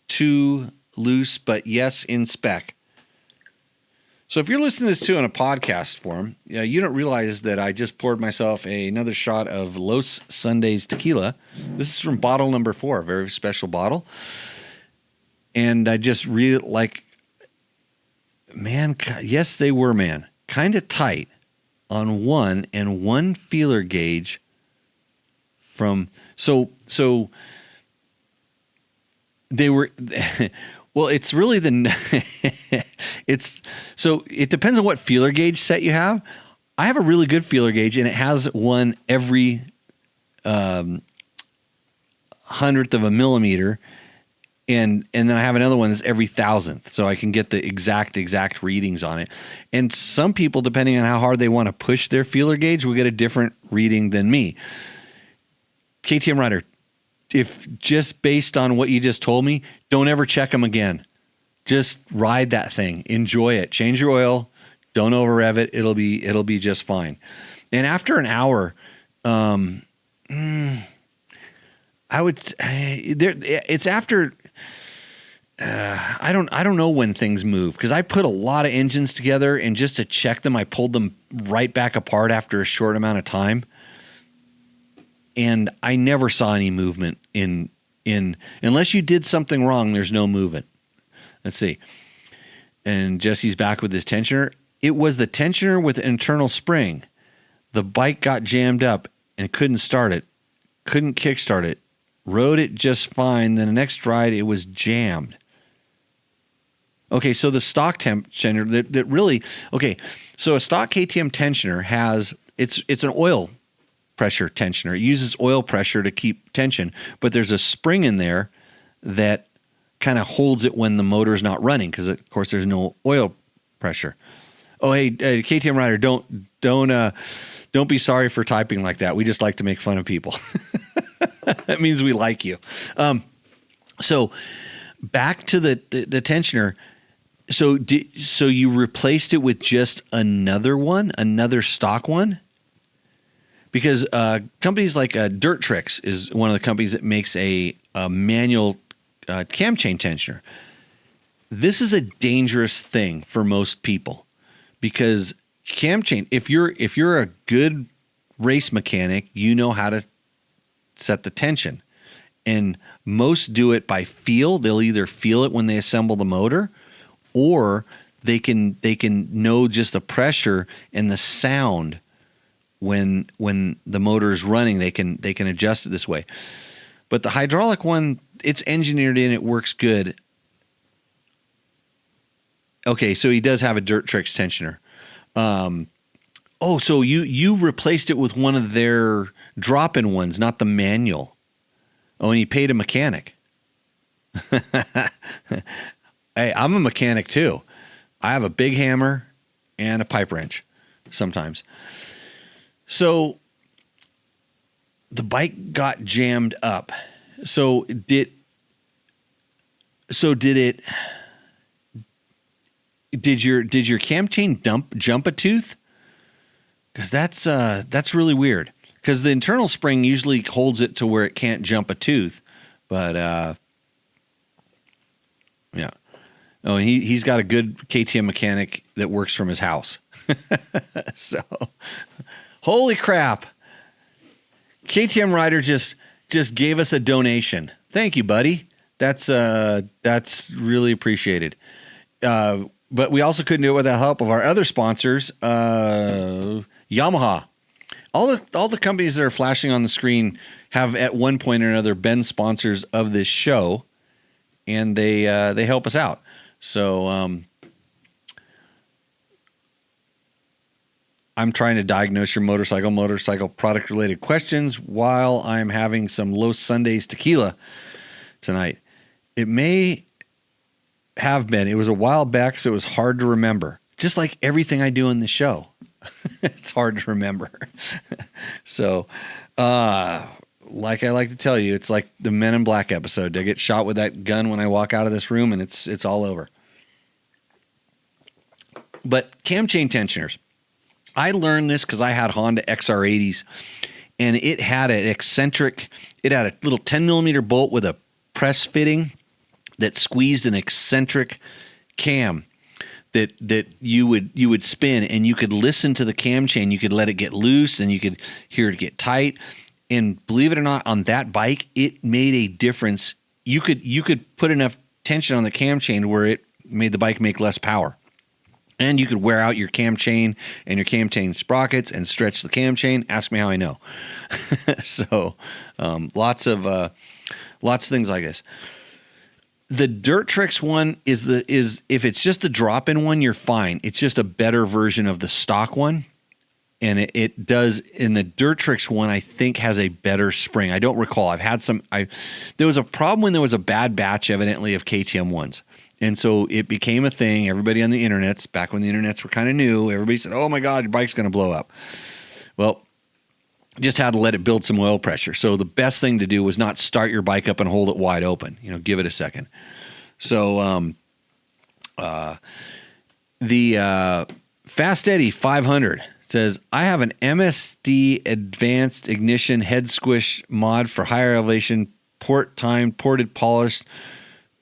two loose, but yes, in spec. So if you're listening to this too on a podcast form, you don't realize that I just poured myself another shot of Los Sundays tequila. This is from bottle number 4, a very special bottle. And I just read it like, man, yes, they were, man, kind of tight on one and one feeler gauge from, so they were, well, it's really it depends on what feeler gauge set you have. I have a really good feeler gauge and it has one every 100th of a millimeter. And then I have another one that's every 1,000th, so I can get the exact readings on it. And some people, depending on how hard they want to push their feeler gauge, will get a different reading than me. KTM Rider, if just based on what you just told me, don't ever check them again. Just ride that thing, enjoy it, change your oil, don't over rev it. It'll be just fine. And after an hour, I would say it's after. I don't know when things move because I put a lot of engines together and just to check them, I pulled them right back apart after a short amount of time. And I never saw any movement in unless you did something wrong, there's no movement. Let's see. And Jesse's back with his tensioner. It was the tensioner with internal spring. The bike got jammed up and couldn't start it. Couldn't kickstart it. Rode it just fine. Then the next ride, it was jammed. Okay, so the stock tensioner that really, okay, so a stock KTM tensioner has, it's an oil pressure tensioner. It uses oil pressure to keep tension, but there's a spring in there that kind of holds it when the motor is not running because, of course, there's no oil pressure. Oh, hey, KTM Rider, don't be sorry for typing like that. We just like to make fun of people. That means we like you. So back to the tensioner. So you replaced it with just another stock one? because companies like Dirt Tricks is one of the companies that makes a manual cam chain tensioner. This is a dangerous thing for most people because cam chain, if you're a good race mechanic, you know how to set the tension. And most do it by feel. They'll either feel it when they assemble the motor, or they can know just the pressure and the sound when the motor is running. They can adjust it this way. But the hydraulic one, it's engineered in, it works good. Okay, so he does have a Dirt Tricks tensioner. So you replaced it with one of their drop-in ones, not the manual. Oh, and you paid a mechanic. Hey, I'm a mechanic too. I have a big hammer and a pipe wrench sometimes. So the bike got jammed up. Did your cam chain jump a tooth? Because that's really weird. Because the internal spring usually holds it to where it can't jump a tooth, but yeah. Oh, he's got a good KTM mechanic that works from his house. So, holy crap! KTM rider just gave us a donation. Thank you, buddy. That's really appreciated. But we also couldn't do it without the help of our other sponsors, Yamaha. All the companies that are flashing on the screen have at one point or another been sponsors of this show, and they help us out. So I'm trying to diagnose your motorcycle product related questions while I'm having some Los Sundays tequila tonight. It may have been. It was a while back, so it was hard to remember. Just like everything I do in the show. It's hard to remember. So, like I like to tell you, it's like the Men in Black episode. I get shot with that gun when I walk out of this room, and it's all over. But cam chain tensioners. I learned this because I had Honda XR80s, and it had a little 10 millimeter bolt with a press fitting that squeezed an eccentric cam that you would spin, and you could listen to the cam chain. You could let it get loose, and you could hear it get tight. And believe it or not, on that bike, it made a difference. You could put enough tension on the cam chain where it made the bike make less power. And you could wear out your cam chain and your cam chain sprockets and stretch the cam chain. Ask me how I know. So lots of things like this. The Dirt Tricks one is if it's just the drop-in one, you're fine. It's just a better version of the stock one. And it does, in the Dirt Tricks one, I think has a better spring. I don't recall. There was a problem when there was a bad batch, evidently, of KTM ones. And so it became a thing. Everybody on the internets, back when the internets were kind of new, everybody said, oh my God, your bike's going to blow up. Well, just had to let it build some oil pressure. So the best thing to do was not start your bike up and hold it wide open. Give it a second. So the Fast Eddie 500 says, I have an MSD advanced ignition head squish mod for higher elevation, port timed, ported polished.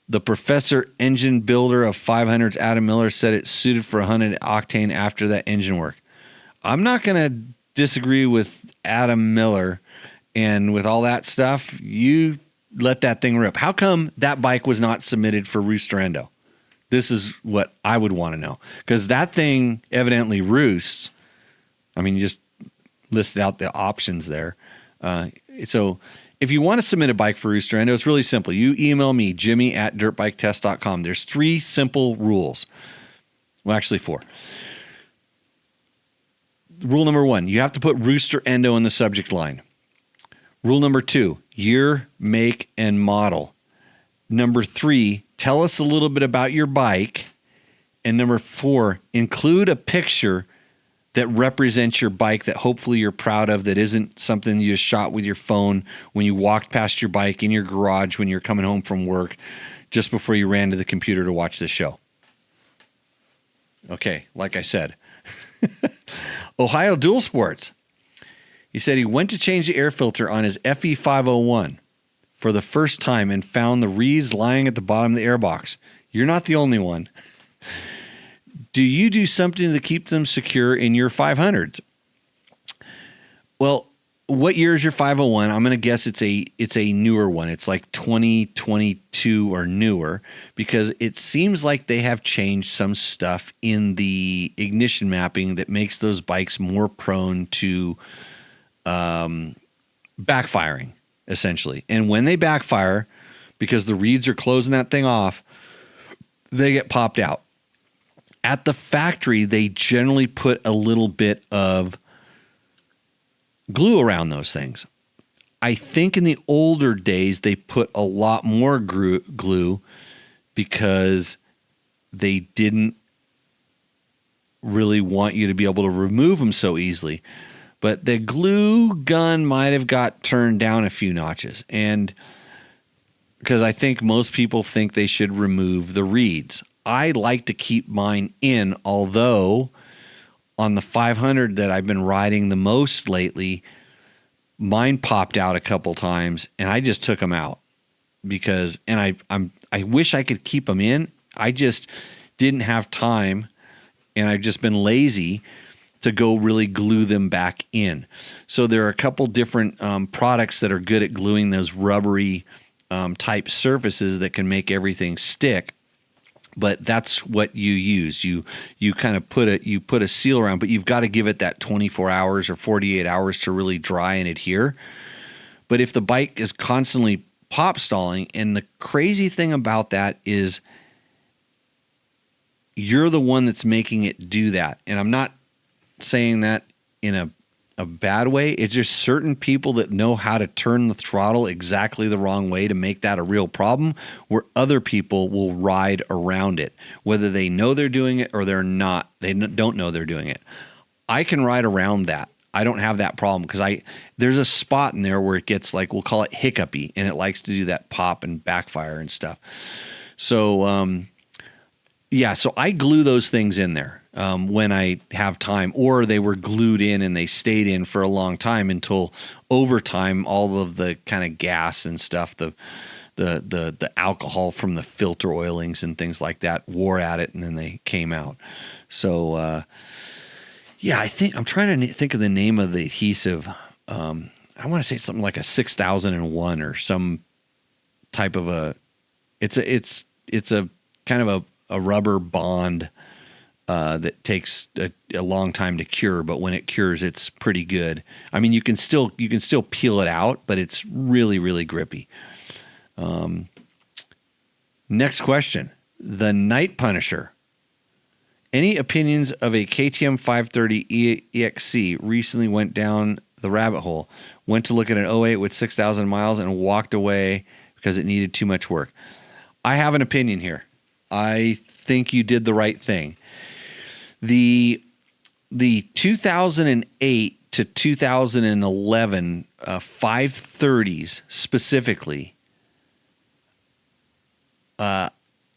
The Professor engine builder of 500s, Adam Miller, said it's suited for 100 octane after that engine work. I'm not going to disagree with Adam Miller, and with all that stuff, you let that thing rip. How come that bike was not submitted for Rooster Endo? This is what I would want to know, because that thing evidently roosts. I mean, you just listed out the options there. So if you want to submit a bike for Rooster Endo, it's really simple. You email me, jimmy@dirtbiketest.com. There's 3 simple rules. Well, actually 4. Rule number 1, you have to put Rooster Endo in the subject line. Rule number 2, year, make, and model. Number 3, tell us a little bit about your bike. And number 4, include a picture that represents your bike that hopefully you're proud of, that isn't something you just shot with your phone when you walked past your bike in your garage when you're coming home from work just before you ran to the computer to watch the show. Okay, like I said. Ohio Dual Sports. He said he went to change the air filter on his FE501 for the first time and found the reeds lying at the bottom of the airbox. You're not the only one. Do you do something to keep them secure in your 500s? Well, what year is your 501? I'm going to guess it's a newer one. It's like 2022 or newer, because it seems like they have changed some stuff in the ignition mapping that makes those bikes more prone to backfiring, essentially. And when they backfire, because the reeds are closing that thing off, they get popped out. At the factory, they generally put a little bit of glue around those things. I think in the older days, they put a lot more glue because they didn't really want you to be able to remove them so easily. But the glue gun might have got turned down a few notches. And because I think most people think they should remove the reeds. I like to keep mine in, although on the 500 that I've been riding the most lately, mine popped out a couple times and I just took them out because, and I wish I could keep them in. I just didn't have time, and I've just been lazy to go really glue them back in. So there are a couple different products that are good at gluing those rubbery type surfaces that can make everything stick. But that's what you use. You kind of put a seal around, but you've got to give it that 24 hours or 48 hours to really dry and adhere. But if the bike is constantly pop stalling, and the crazy thing about that is you're the one that's making it do that. And I'm not saying that in a bad way. It's just certain people that know how to turn the throttle exactly the wrong way to make that a real problem, where other people will ride around it, whether they know they're doing it or they're not. They don't know they're doing it. I can ride around that. I don't have that problem because there's a spot in there where it gets, like, we'll call it hiccupy, and it likes to do that pop and backfire and stuff. So, so I glue those things in there when I have time, or they were glued in and they stayed in for a long time until over time, all of the kind of gas and stuff, the alcohol from the filter oilings and things like that wore at it, and then they came out. So, I think I'm trying to think of the name of the adhesive. I want to say something like a 6001 or some type of a. It's a kind of a rubber bond that takes a long time to cure, but when it cures, it's pretty good. I mean, you can still peel it out, but it's really, really grippy. Next question: the Night Punisher. Any opinions of a KTM 530 EXC? Recently went down the rabbit hole. Went to look at an 08 with 6,000 miles and walked away because it needed too much work. I have an opinion here. I think you did the right thing. The 2008 to 2011 530s specifically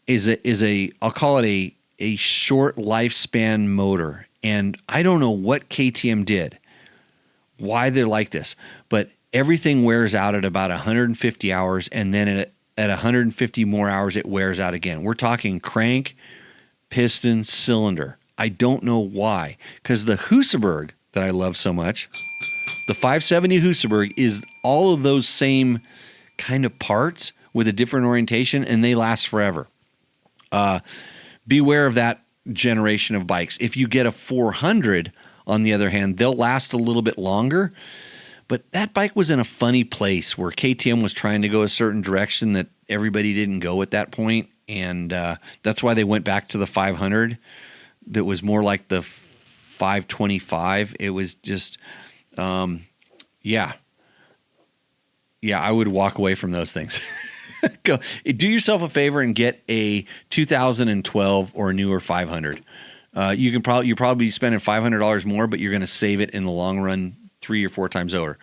is a I'll call it a short lifespan motor, and I don't know what KTM did, why they're like this, but everything wears out at about 150 hours, and then at 150 more hours it wears out again. We're talking crank, piston, cylinder. I don't know why, because the Husaberg that I love so much, the 570 Husaberg, is all of those same kind of parts with a different orientation, and they last forever. Beware of that generation of bikes. If you get a 400, on the other hand, they'll last a little bit longer. But that bike was in a funny place where KTM was trying to go a certain direction that everybody didn't go at that point, and that's why they went back to the 500. That was more like the 525. It was just, I would walk away from those things. Go do yourself a favor and get a 2012 or newer 500. You're probably spending $500 more, but you're going to save it in the long run 3 or 4 times over.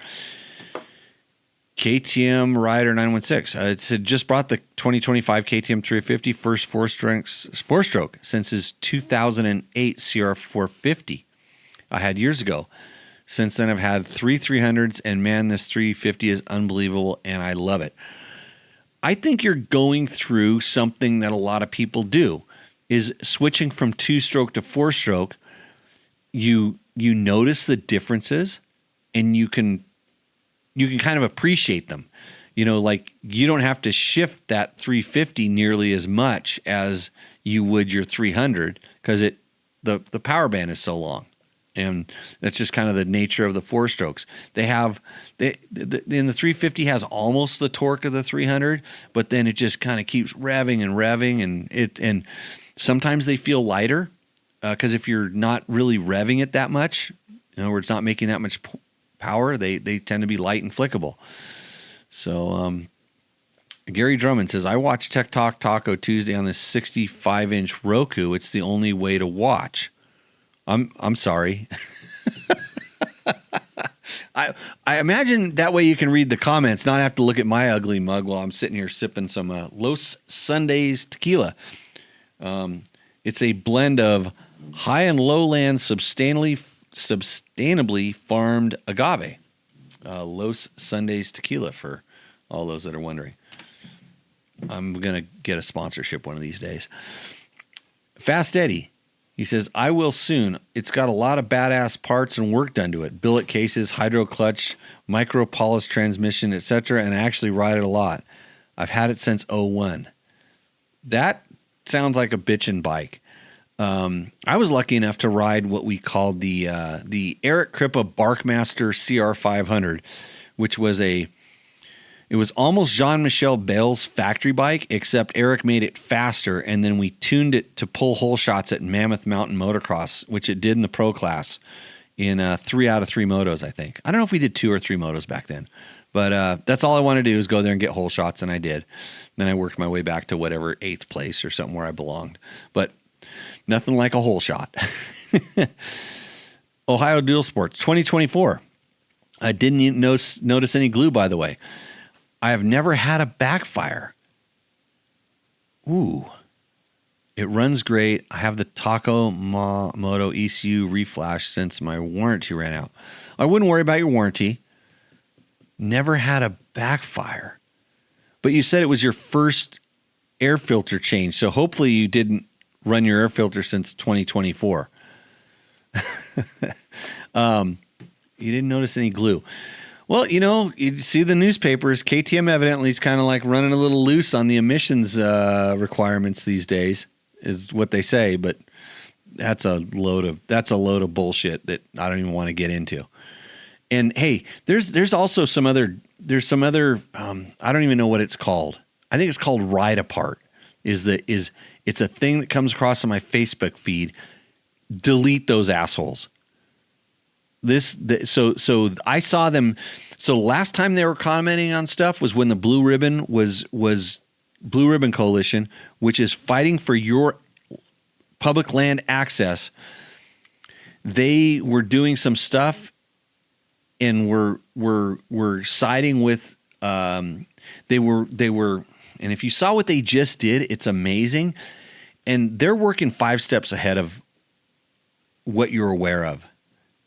KTM Rider 916. It said just brought the 2025 KTM 350 first four-stroke since his 2008 CR450 I had years ago. Since then, I've had 3 300s, and man, this 350 is unbelievable, and I love it. I think you're going through something that a lot of people do, is switching from 2-stroke to 4-stroke. You notice the differences, and you can kind of appreciate them. Like you don't have to shift that 350 nearly as much as you would your 300 because the power band is so long. And that's just kind of the nature of the 4-strokes. In the 350 has almost the torque of the 300, but then it just kind of keeps revving and revving, and sometimes they feel lighter because if you're not really revving it that much, where it's not making that much power, they tend to be light and flickable. So Gary Drummond says, I watch Tech Talk Taco Tuesday on this 65-inch Roku. It's the only way to watch. I'm sorry. I imagine that way you can read the comments, not have to look at my ugly mug while I'm sitting here sipping some Los Sundays tequila. It's a blend of high and lowland sustainably farmed agave. Los Sundays tequila for all those that are wondering. I'm going to get a sponsorship one of these days. Fast Eddie. He says, I will soon. It's got a lot of badass parts and work done to it. Billet cases, hydro clutch, micro polish transmission, etc. And I actually ride it a lot. I've had it since 01. That sounds like a bitchin' bike. I was lucky enough to ride what we called the Eric Krippa Barkmaster CR500, which was it was almost Jean-Michel Bale's factory bike, except Eric made it faster, and then we tuned it to pull hole shots at Mammoth Mountain Motocross, which it did in the pro class in 3 out of 3 motos, I think. I don't know if we did 2 or 3 motos back then, but that's all I wanted to do was go there and get hole shots, and I did. Then I worked my way back to whatever 8th place or something where I belonged. But nothing like a hole shot. Ohio Dual Sports 2024. I didn't notice any glue, by the way. I have never had a backfire. Ooh. It runs great. I have the Taco Moto ECU reflash since my warranty ran out. I wouldn't worry about your warranty. Never had a backfire. But you said it was your first air filter change, so hopefully you didn't run your air filter since 2024. You didn't notice any glue. Well, you see the newspapers. KTM evidently is kind of like running a little loose on the emissions requirements these days, is what they say. But that's a load of bullshit that I don't even want to get into. And hey, there's also some other I don't even know what it's called. I think it's called Ride Apart. It's a thing that comes across on my Facebook feed. Delete those assholes. So I saw them. So last time they were commenting on stuff was when the Blue Ribbon was Blue Ribbon Coalition, which is fighting for your public land access. They were doing some stuff and were siding with. They were, and if you saw what they just did, it's amazing. And they're working 5 steps ahead of what you're aware of.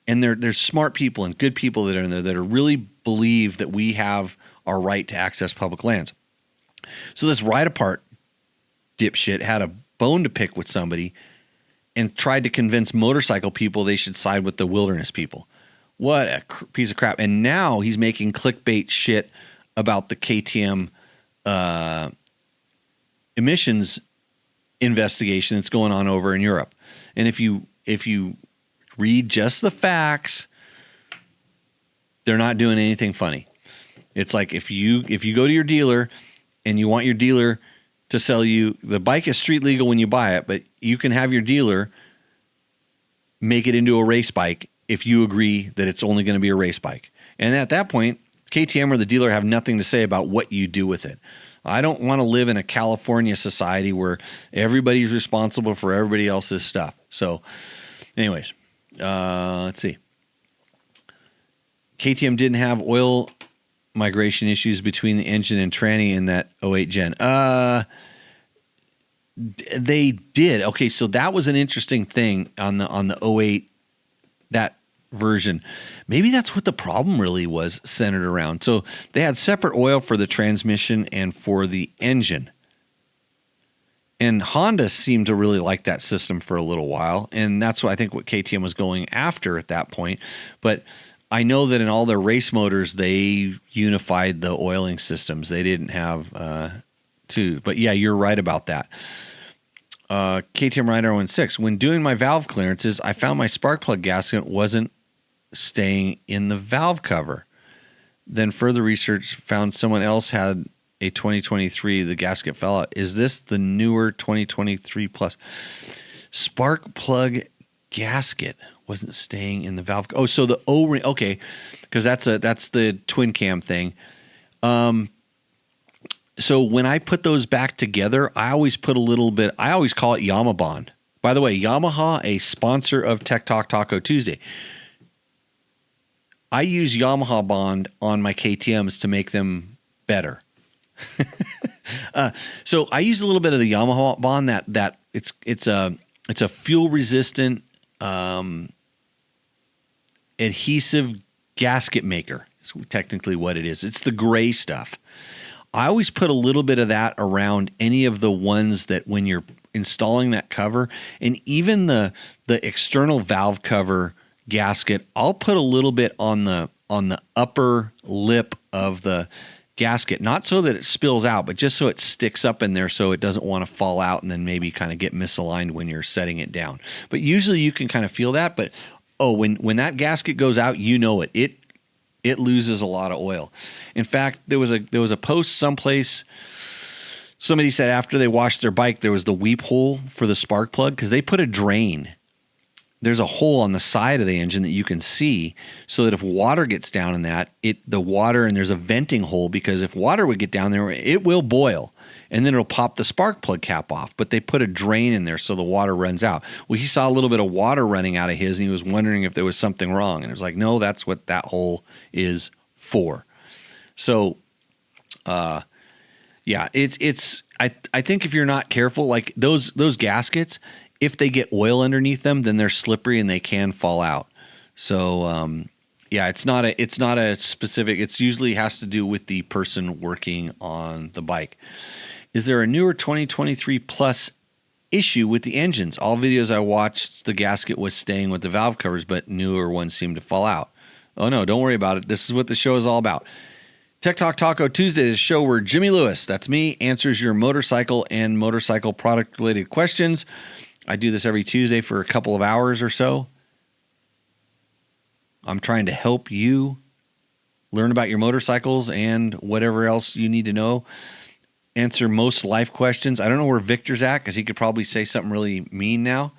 And there's smart people and good people that are in there that are really believe that we have our right to access public lands. So this Ride Apart dipshit had a bone to pick with somebody and tried to convince motorcycle people they should side with the wilderness people. What a piece of crap. And now he's making clickbait shit about the KTM emissions investigation that's going on over in Europe. And if you read just the facts, they're not doing anything funny. It's like if you go to your dealer and you want your dealer to sell you, the bike is street legal when you buy it, but you can have your dealer make it into a race bike if you agree that it's only going to be a race bike. And at that point, KTM or the dealer have nothing to say about what you do with it. I don't want to live in a California society where everybody's responsible for everybody else's stuff. So anyways, let's see. KTM didn't have oil migration issues between the engine and tranny in that 08 gen. They did. Okay, so that was an interesting thing on the 08. That version. Maybe that's what the problem really was centered around. So they had separate oil for the transmission and for the engine. And Honda seemed to really like that system for a little while. And that's what I think what KTM was going after at that point. But I know that in all their race motors, they unified the oiling systems. They didn't have two. But yeah, you're right about that. KTM Rider 16. When doing my valve clearances, I found my spark plug gasket wasn't staying in the valve cover. Then further research found someone else had a 2023. The gasket fell out. Is this the newer 2023 Plus? Spark plug gasket wasn't staying in the valve. Oh, so the O-ring. Okay, because that's the twin cam thing. So when I put those back together, I always put a little bit. I always call it YamaBond. By the way, Yamaha, a sponsor of Tech Talk Taco Tuesday. I use Yamaha Bond on my KTMs to make them better. So I use a little bit of the Yamaha Bond that it's a fuel resistant adhesive gasket maker. It's technically what it is. It's the gray stuff. I always put a little bit of that around any of the ones that when you're installing that cover, and even the external valve cover gasket, I'll put a little bit on the upper lip of the gasket, not so that it spills out, but just so it sticks up in there so it doesn't want to fall out and then maybe kind of get misaligned when you're setting it down. But usually you can kind of feel that, but when that gasket goes out, you know it loses a lot of oil. In fact, there was a post someplace. Somebody said after they washed their bike, there was the weep hole for the spark plug because they put a drain. There's a hole on the side of the engine that you can see so that if water gets down in that, the water, and there's a venting hole because if water would get down there, it will boil and then it'll pop the spark plug cap off. But they put a drain in there so the water runs out. Well, he saw a little bit of water running out of his and he was wondering if there was something wrong. And it was like, no, that's what that hole is for. So, yeah, I think if you're not careful, like those gaskets, if they get oil underneath them, then they're slippery and they can fall out. So, yeah, it's not a specific. It's usually has to do with the person working on the bike. Is there a newer 2023 Plus issue with the engines? All videos I watched, the gasket was staying with the valve covers, but newer ones seem to fall out. Oh no, don't worry about it. This is what the show is all about. Tech Talk Taco Tuesday is a show where Jimmy Lewis, that's me, answers your motorcycle and motorcycle product related questions. I do this every Tuesday for a couple of hours or so. I'm trying to help you learn about your motorcycles and whatever else you need to know. Answer most life questions. I don't know where Victor's at because he could probably say something really mean now.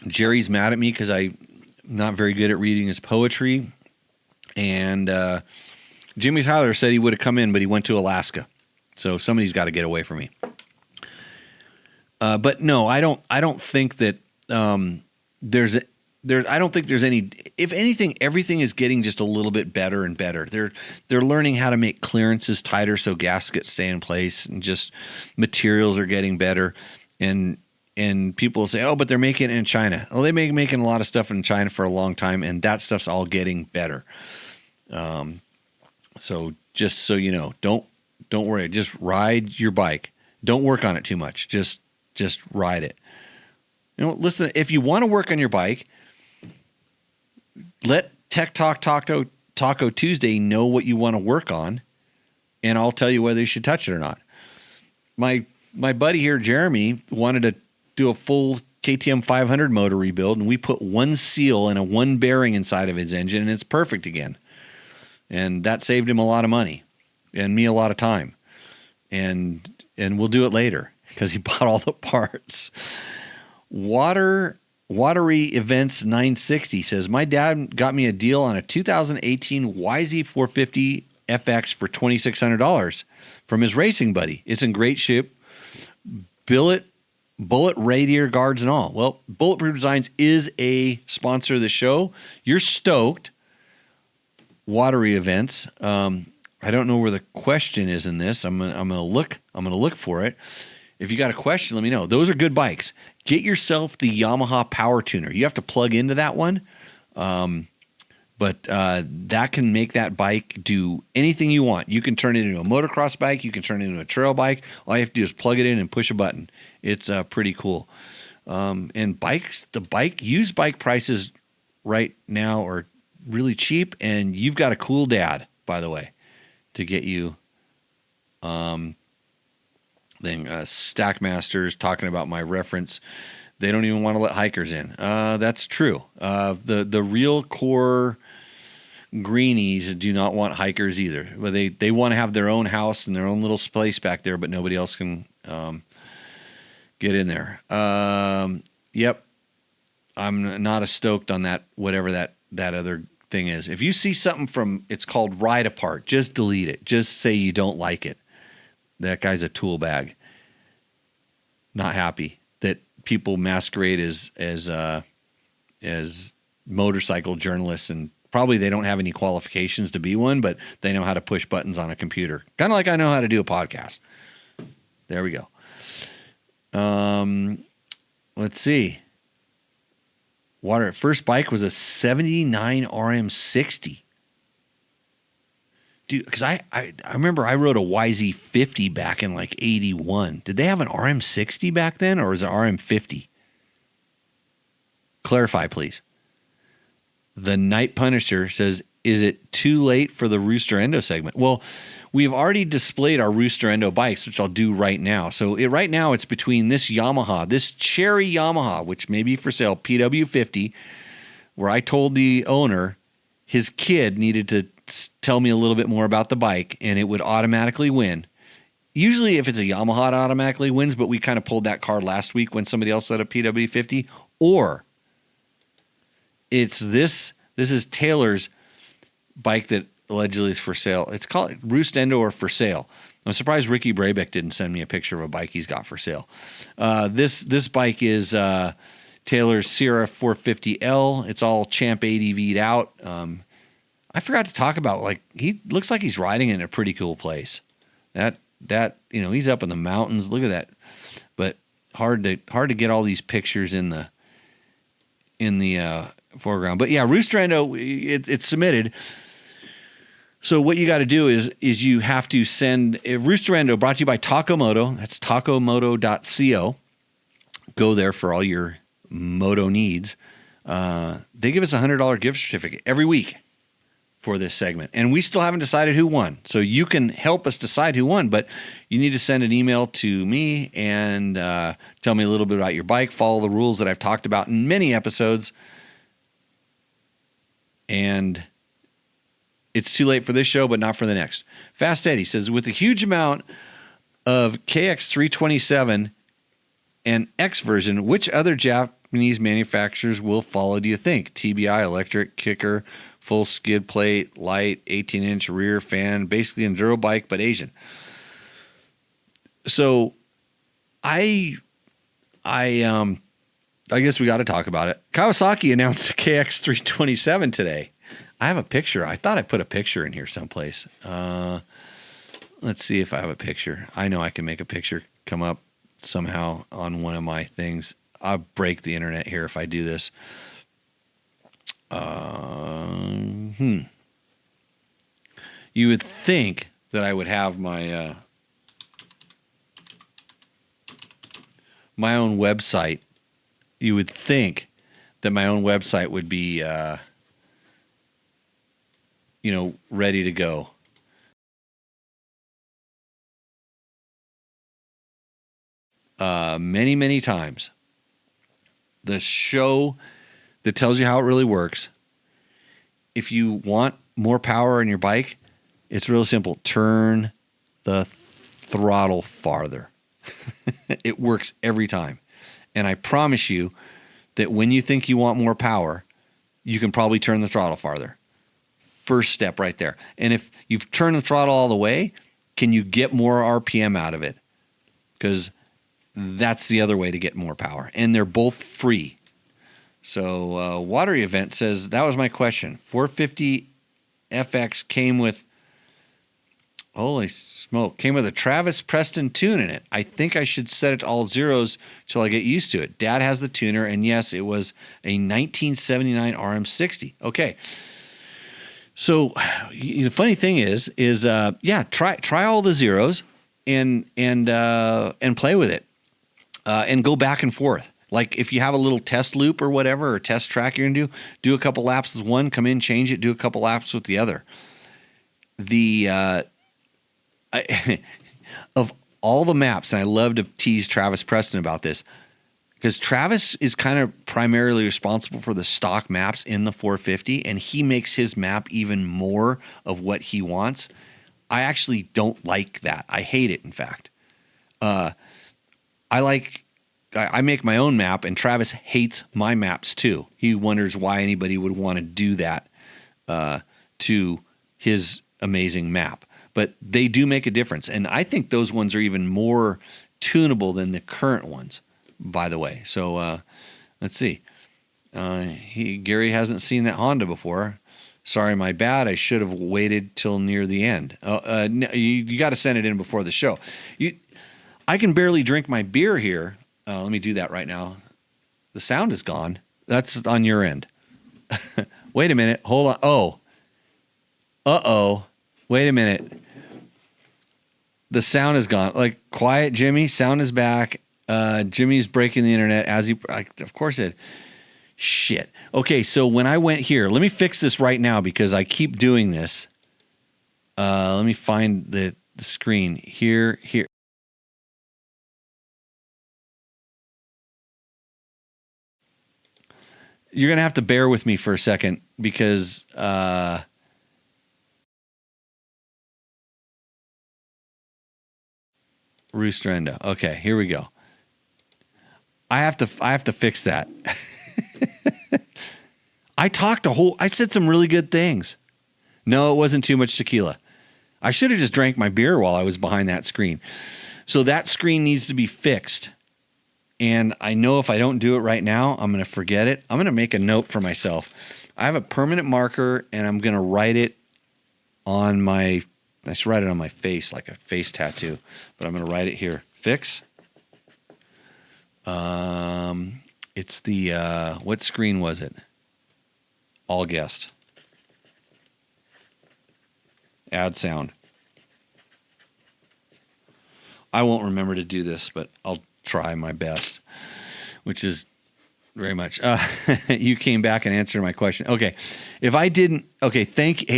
Jerry's mad at me because I'm not very good at reading his poetry. And Jimmy Tyler said he would have come in, but he went to Alaska. So somebody's got to get away from me. But no, I don't think that I don't think there's any. If anything, everything is getting just a little bit better and better. They're learning how to make clearances tighter so gaskets stay in place, and just materials are getting better. And people say, oh, but they're making it in China. Oh, they making a lot of stuff in China for a long time, and that stuff's all getting better. So just so you know, don't worry. Just ride your bike. Don't work on it too much. Just ride it. You know, listen, if you want to work on your bike, let Tech Talk Taco Tuesday know what you want to work on, and I'll tell you whether you should touch it or not. My buddy here, Jeremy, wanted to do a full KTM 500 motor rebuild, and we put one seal and one bearing inside of his engine, and it's perfect again. And that saved him a lot of money and me a lot of time. And we'll do it later because he bought all the parts. Watery Events 960 says, my dad got me a deal on a 2018 YZ450 FX for $2,600 from his racing buddy. It's in great shape. Bullet radiator guards and all. Well, Bulletproof Designs is a sponsor of the show. You're stoked. Watery Events. I don't know where the question is in this. I'm gonna look for it. If you got a question, let me know. Those are good bikes. Get yourself the Yamaha Power Tuner. You have to plug into that one, but that can make that bike do anything you want. You can turn it into a motocross bike. You can turn it into a trail bike. All you have to do is plug it in and push a button. It's pretty cool. And bikes, used bike prices right now are really cheap, and you've got a cool dad, by the way, to get you. Stackmasters talking about my reference. They don't even want to let hikers in. That's true. The real core greenies do not want hikers either. But they want to have their own house and their own little place back there, but nobody else can get in there. Yep. I'm not as stoked on that, whatever that other thing is. If you see something it's called Ride Apart, just delete it. Just say you don't like it. That guy's a tool bag. Not happy that people masquerade as motorcycle journalists, and probably they don't have any qualifications to be one, but they know how to push buttons on a computer. Kind of like I know how to do a podcast. There we go. Let's see. First bike was a 79 RM60. Dude, because I remember I rode a YZ50 back in like 81. Did they have an RM60 back then, or was it RM50? Clarify, please. The Night Punisher says, is it too late for the Rooster Endo segment? Well, we've already displayed our Rooster Endo bikes, which I'll do right now. So right now it's between this Yamaha, this Cherry Yamaha, which may be for sale, PW50, where I told the owner his kid needed to tell me a little bit more about the bike, and it would automatically win. Usually if it's a Yamaha, it automatically wins, but we kind of pulled that card last week when somebody else said a PW50. Or it's this is Taylor's bike that allegedly is for sale. It's called Roost Endo or for sale. I'm surprised Ricky Brabeck didn't send me a picture of a bike he's got for sale. This bike is Taylor's Sierra 450L. It's all Champ ADV'd out. I forgot to talk about, like, he looks like he's riding in a pretty cool place. That he's up in the mountains. Look at that. But hard to get all these pictures in the foreground. But yeah, Rooster Endo, it's submitted. So what you got to do is you have to send Rooster Endo, brought to you by Tacomoto. That's tacomoto.co. Go there for all your moto needs. They give us a $100 gift certificate every week for this segment. And we still haven't decided who won. So you can help us decide who won, but you need to send an email to me and tell me a little bit about your bike, follow the rules that I've talked about in many episodes. And it's too late for this show, but not for the next. Fast Eddie says, with a huge amount of KX327 and X version, which other Japanese manufacturers will follow, do you think? TBI, electric, kicker, full skid plate, light, 18-inch rear fan, basically enduro bike, but Asian. So I guess we got to talk about it. Kawasaki announced the KX327 today. I have a picture. I thought I put a picture in here someplace. Let's see if I have a picture. I know I can make a picture come up somehow on one of my things. I'll break the internet here if I do this. You would think that I would have my my own website. You would think that my own website would be ready to go. Many times. The show that tells you how it really works. If you want more power in your bike, it's real simple. Turn the throttle farther. It works every time. And I promise you that when you think you want more power, you can probably turn the throttle farther. First step right there. And if you've turned the throttle all the way, can you get more RPM out of it? Because that's the other way to get more power. And they're both free. So Watery Event says, that was my question. 450 FX came with Holy smoke. Came with a Travis Preston tune in it. I think I should set it to all zeros till I get used to it. Dad has the tuner, and yes, it was a 1979 RM60. Okay. So the funny thing is try all the zeros and play with it and go back and forth. Like if you have a little test loop or whatever, or test track you're gonna do a couple laps with one, come in, change it, do a couple laps with the other. Of all the maps, and I love to tease Travis Preston about this, because Travis is kind of primarily responsible for the stock maps in the 450, and he makes his map even more of what he wants. I actually don't like that. I hate it, in fact. I make my own map, and Travis hates my maps too. He wonders why anybody would want to do that to his amazing map. But they do make a difference, and I think those ones are even more tunable than the current ones, by the way. So let's see. Gary hasn't seen that Honda before. Sorry, my bad. I should have waited till near the end. You got to send it in before the show. I can barely drink my beer here. Let me do that right now. The sound is gone. That's on your end. Wait a minute. Hold on. Oh. Uh-oh. Wait a minute. The sound is gone. Like, quiet, Jimmy. Sound is back. Jimmy's breaking the internet as he, of course it. Shit. Okay, so when I went here, let me fix this right now because I keep doing this. Let me find the screen. Here. You're going to have to bear with me for a second because Rooster Endo. Okay, here we go. I have to fix that. I said some really good things. No, it wasn't too much tequila. I should have just drank my beer while I was behind that screen. So that screen needs to be fixed. And I know if I don't do it right now, I'm going to forget it. I'm going to make a note for myself. I have a permanent marker, and I'm going to write it on my, I should write it on my face like a face tattoo, but I'm going to write it here. Fix. It's the, what screen was it? All guest. Add sound. I won't remember to do this, but I'll try my best, which is very much. You came back and answered my question. Okay. If I didn't, okay. Thank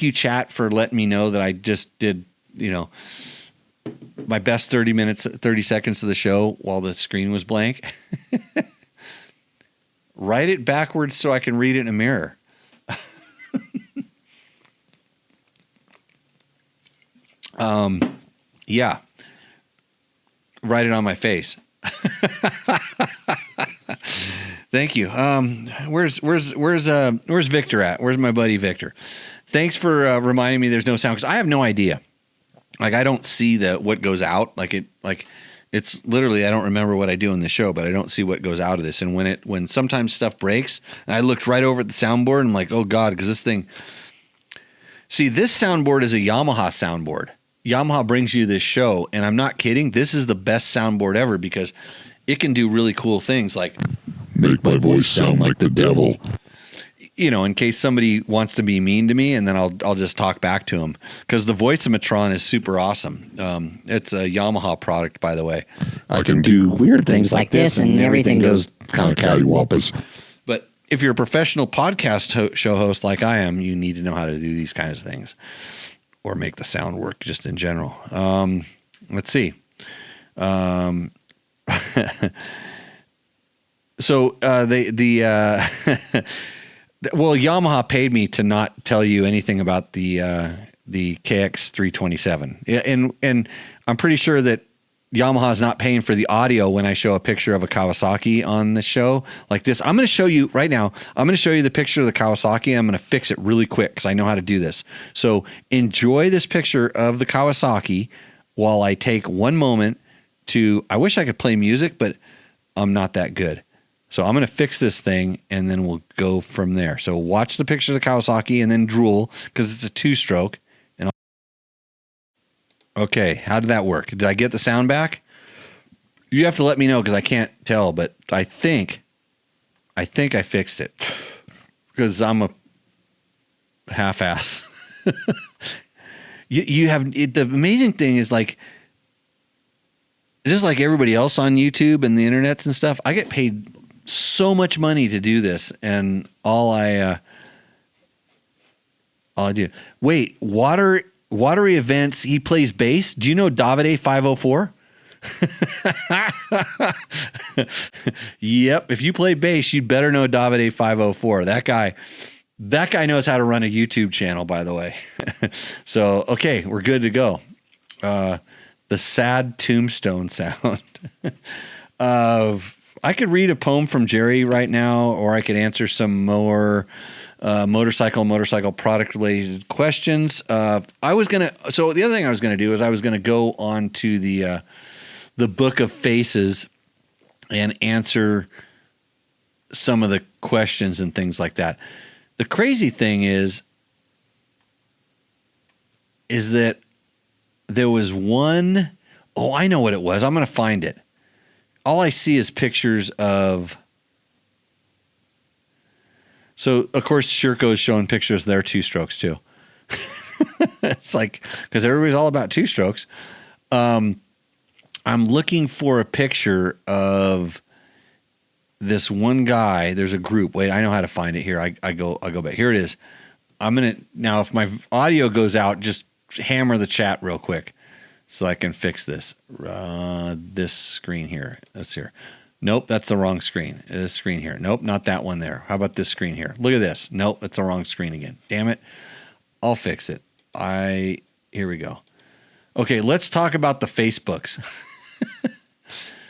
you, chat, for letting me know that I just did, my best 30 seconds of the show while the screen was blank. Write it backwards so I can read it in a mirror. Yeah. Write it on my face. Thank you. Where's Victor at? Where's my buddy Victor? Thanks for reminding me there's no sound, because I have no idea. Like, I don't see what goes out. It's literally, I don't remember what I do in the show, but I don't see what goes out of this. And when sometimes stuff breaks, and I looked right over at the soundboard and I'm like, oh God, because this thing. See, this soundboard is a Yamaha soundboard. Yamaha brings you this show, and I'm not kidding. This is the best soundboard ever because it can do really cool things like make my voice sound like the devil. In case somebody wants to be mean to me, and then I'll just talk back to them, because the Voice-O-Matron is super awesome. It's a Yamaha product, by the way. I can do weird things like this, and everything goes kind of cattywampus. But if you're a professional podcast show host like I am, you need to know how to do these kinds of things, or make the sound work just in general. Let's see. So well, Yamaha paid me to not tell you anything about the KX 327, and I'm pretty sure that Yamaha is not paying for the audio when I show a picture of a Kawasaki on the show like this. I'm going to show you right now. I'm going to show you the picture of the Kawasaki. I'm going to fix it really quick because I know how to do this. So enjoy this picture of the Kawasaki while I take one moment to. I wish I could play music, but I'm not that good. So I'm going to fix this thing, and then we'll go from there. So watch the picture of the Kawasaki and then drool, because it's a two-stroke. And Okay, how did that work? Did I get the sound back? You have to let me know because I can't tell, but I think I fixed it because I'm a half-ass. You have the amazing thing is like just like everybody else on YouTube and the internets and stuff. I get paid so much money to do this, and all I do. Wait, watery events. He plays bass. Do you know Davide 504? Yep. If you play bass, you better know Davide 504. That guy knows how to run a YouTube channel, by the way. So, okay, we're good to go. The sad tombstone sound. I could read a poem from Jerry right now, or I could answer some more motorcycle product related questions. So the other thing I was going to do is I was going to go on to the Book of Faces and answer some of the questions and things like that. The crazy thing is that there was one, I know what it was. I'm going to find it. All I see is pictures of, so of course Sherco is showing pictures of their two strokes too. It's like, because everybody's all about two strokes. I'm looking for a picture of this one guy. There's a group. Wait, I know how to find it here. I go back. Here it is. Now if my audio goes out, just hammer the chat real quick so I can fix this. This screen here. That's here. Nope, that's the wrong screen. This screen here. Nope, not that one there. How about this screen here? Look at this. Nope, that's the wrong screen again. Damn it. I'll fix it. Here we go. Okay, let's talk about the Facebooks.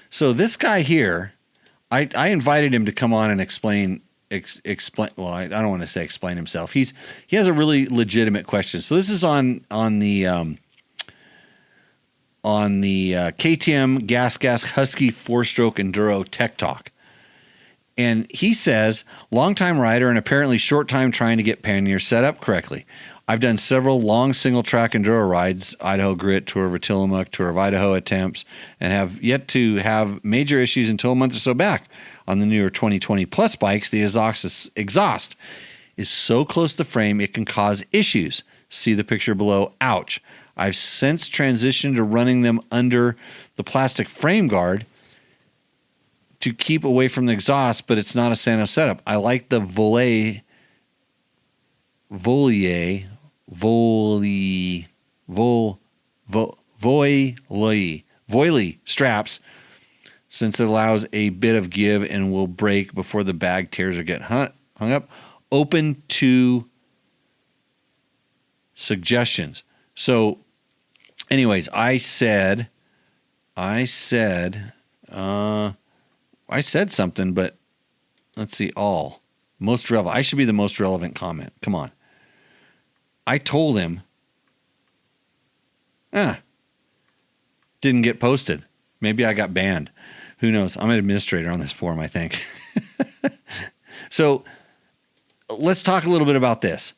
So this guy here, I invited him to come on and explain. Well, I don't want to say explain himself. He has a really legitimate question. So this is on the KTM Gas Husky 4-stroke Enduro Tech Talk. And he says, longtime rider and apparently short time trying to get panniers set up correctly. I've done several long single track enduro rides, Idaho Grit, Tour of Tillamook, Tour of Idaho attempts, and have yet to have major issues until a month or so back. On the newer 2020 Plus bikes, the exhaust is so close to the frame it can cause issues. See the picture below. Ouch. I've since transitioned to running them under the plastic frame guard to keep away from the exhaust, but it's not a Sano setup. I like the Voile straps, since it allows a bit of give and will break before the bag tears or get hung up. Open to suggestions. So anyways, I said something, but let's see. Most relevant. I should be the most relevant comment. Come on. I told him, didn't get posted. Maybe I got banned. Who knows? I'm an administrator on this forum, I think. So let's talk a little bit about this.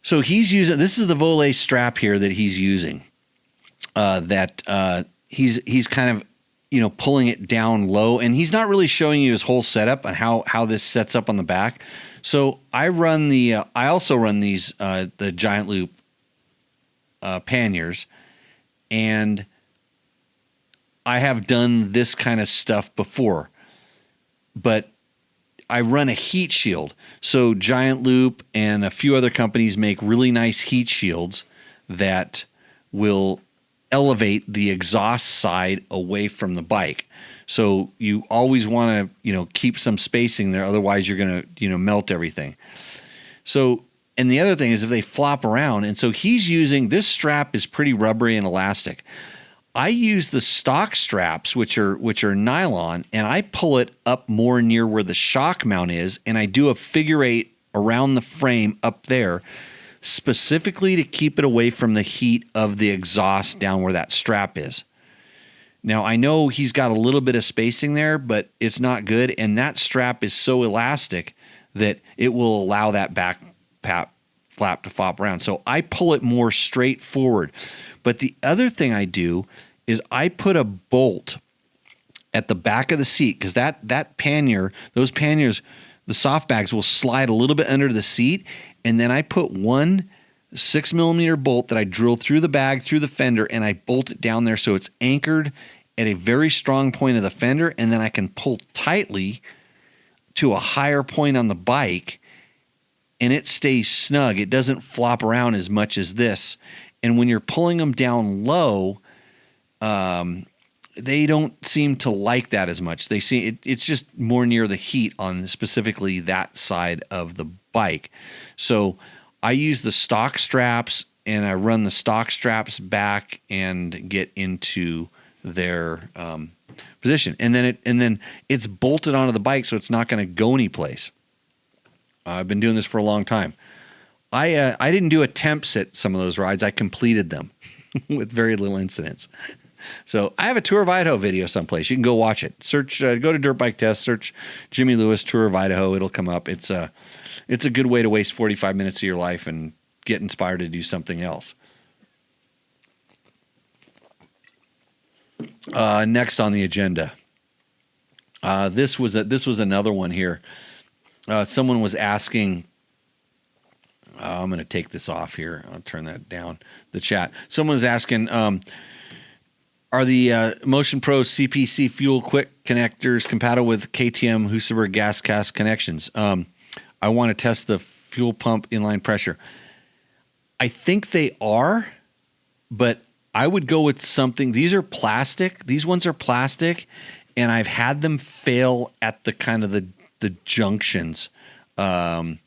So he's using, this is the Voile strap here that he's using. He's kind of, pulling it down low, and he's not really showing you his whole setup and how this sets up on the back. So I also run these, the Giant Loop panniers, and I have done this kind of stuff before, but I run a heat shield. So Giant Loop and a few other companies make really nice heat shields that will elevate the exhaust side away from the bike. So you always want to, keep some spacing there. Otherwise you're going to, melt everything. So, and the other thing is if they flop around, and so he's using, this strap is pretty rubbery and elastic. I use the stock straps, which are nylon, and I pull it up more near where the shock mount is, and I do a figure eight around the frame up there, specifically to keep it away from the heat of the exhaust down where that strap is. Now, I know he's got a little bit of spacing there, but it's not good, and that strap is so elastic that it will allow that back flap to flop around. So I pull it more straight forward. But the other thing I do is I put a bolt at the back of the seat, because that pannier, those panniers, the soft bags will slide a little bit under the seat, and then I put one 6mm bolt that I drill through the bag, through the fender, and I bolt it down there so it's anchored at a very strong point of the fender, and then I can pull tightly to a higher point on the bike, and it stays snug. It doesn't flop around as much as this. And when you're pulling them down low, they don't seem to like that as much. They see it's just more near the heat on specifically that side of the bike. So I use the stock straps, and I run the stock straps back and get into their position, and then it's bolted onto the bike, so it's not going to go anyplace. I've been doing this for a long time. I didn't do attempts at some of those rides. I completed them with very little incidents. So I have a Tour of Idaho video someplace. You can go watch it. Search, go to Dirt Bike Test, search Jimmy Lewis Tour of Idaho. It'll come up. It's a good way to waste 45 minutes of your life and get inspired to do something else. Next on the agenda, this was another one here. Someone was asking. I'm going to take this off here. I'll turn that down. The chat. Someone was asking. Are the Motion Pro CPC Fuel Quick connectors compatible with KTM Husaberg gas cast connections? I want to test the fuel pump inline pressure. I think they are, but I would go with something. These are plastic. These ones are plastic, and I've had them fail at the kind of the junctions. They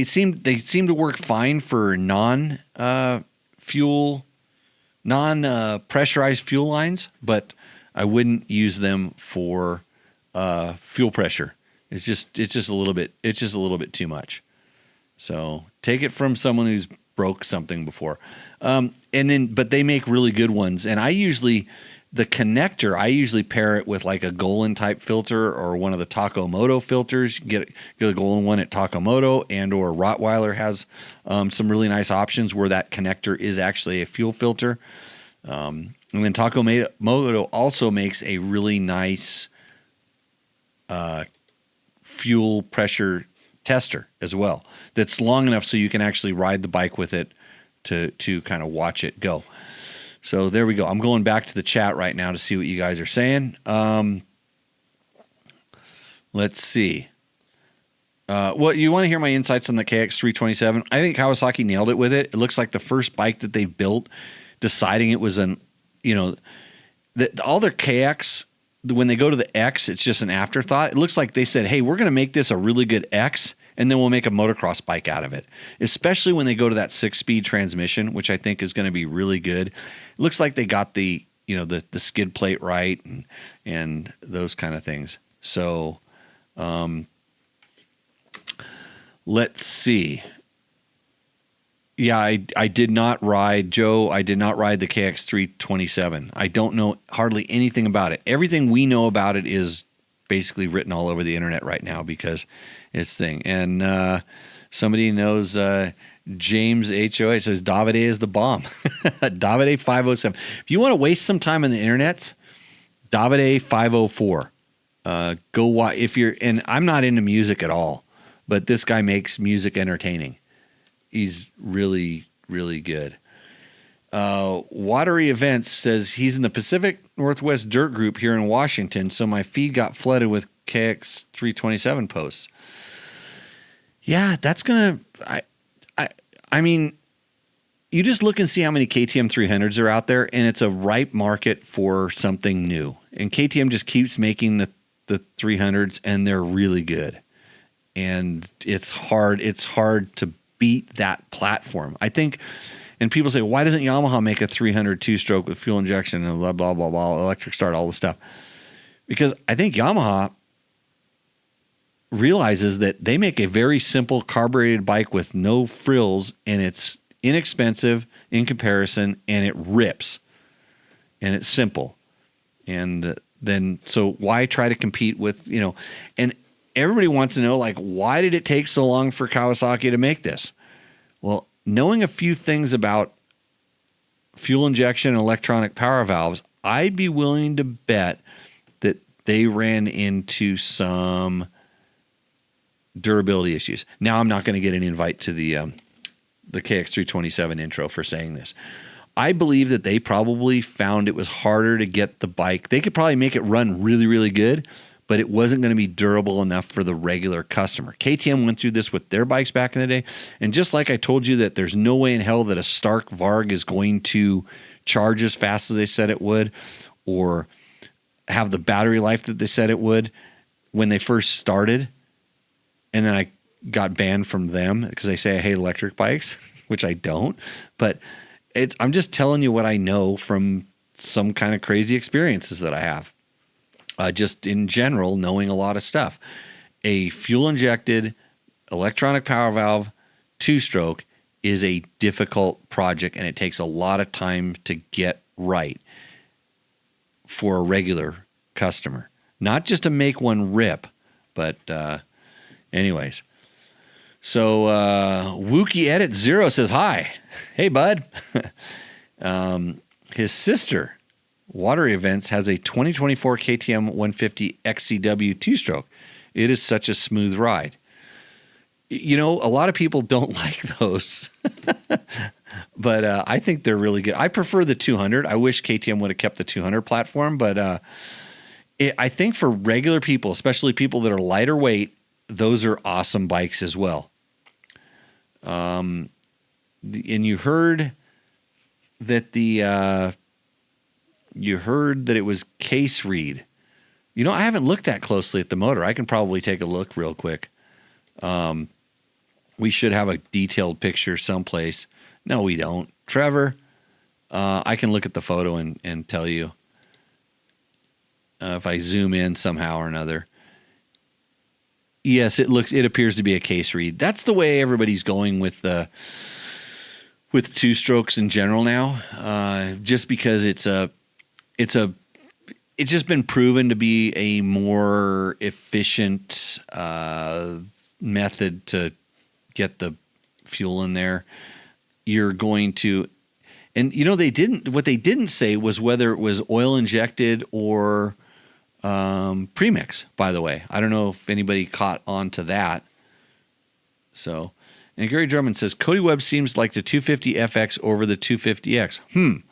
seem to work fine for non-pressurized fuel lines, but I wouldn't use them for fuel pressure. It's just a little bit too much. So take it from someone who's broke something before. But they make really good ones. And the connector, I usually pair it with like a Golan type filter or one of the Takomoto filters. You get a Golan one at Takomoto, and or Rottweiler has some really nice options where that connector is actually a fuel filter. And then Takomoto also makes a really nice fuel pressure tester as well. That's long enough so you can actually ride the bike with it to kind of watch it go. So there we go. I'm going back to the chat right now to see what you guys are saying. Let's see. Well, you want to hear my insights on the KX327? I think Kawasaki nailed it with it. It looks like the first bike that they've built, deciding it was all their KX, when they go to the X, it's just an afterthought. It looks like they said, hey, we're going to make this a really good X, and then we'll make a motocross bike out of it, especially when they go to that 6-speed transmission, which I think is going to be really good. It looks like they got the skid plate right and those kind of things. So let's see. Yeah, I did not ride, Joe. I did not ride the KX327. I don't know hardly anything about it. Everything we know about it is basically written all over the internet right now because it's thing. And somebody knows James HOA says Davide is the bomb. Davide 507. If you want to waste some time on the internet, Davide 504. Go watch and I'm not into music at all, but this guy makes music entertaining. He's really, really good. Watery Events says he's in the Pacific Northwest Dirt Group here in Washington, so my feed got flooded with KX327 posts. Yeah, that's gonna. I mean, you just look and see how many KTM 300s are out there, and it's a ripe market for something new. And KTM just keeps making the 300s, and they're really good. And it's hard to beat that platform, I think. And people say, why doesn't Yamaha make a 300 two-stroke with fuel injection and blah, blah, blah, blah, electric start, all this stuff? Because I think Yamaha realizes that they make a very simple carbureted bike with no frills, and it's inexpensive in comparison, and it rips, and it's simple. And then, so why try to compete with, and everybody wants to know, like, why did it take so long for Kawasaki to make this? Well, knowing a few things about fuel injection and electronic power valves, I'd be willing to bet that they ran into some durability issues. Now, I'm not going to get an invite to the KX327 intro for saying this. I believe that they probably found it was harder to get the bike. They could probably make it run really, really good, but it wasn't going to be durable enough for the regular customer. KTM went through this with their bikes back in the day. And just like I told you that there's no way in hell that a Stark Varg is going to charge as fast as they said it would, or have the battery life that they said it would when they first started. And then I got banned from them because they say I hate electric bikes, which I don't. But I'm just telling you what I know from some kind of crazy experiences that I have. Just in general, knowing a lot of stuff. A fuel-injected electronic power valve 2-stroke is a difficult project, and it takes a lot of time to get right for a regular customer. Not just to make one rip, but anyways. So Wookie Edit 0 says, hi. Hey, bud. His sister, Water Events, has a 2024 KTM 150 XCW 2-stroke. It is such a smooth ride. You know, a lot of people don't like those. But I think they're really good. I prefer the 200. I wish KTM would have kept the 200 platform. But I think for regular people, especially people that are lighter weight, those are awesome bikes as well. And you heard that it was case read. You know, I haven't looked that closely at the motor. I can probably take a look real quick. We should have a detailed picture someplace. No, we don't. Trevor, I can look at the photo and tell you if I zoom in somehow or another. Yes, it appears to be a case read. That's the way everybody's going with 2-strokes in general now. Just because it's just been proven to be a more efficient method to get the fuel in there. You're going to, and you know, what they didn't say was whether it was oil injected or premix, by the way. I don't know if anybody caught on to that. So, and Gary Drummond says, Cody Webb seems like the 250FX over the 250X.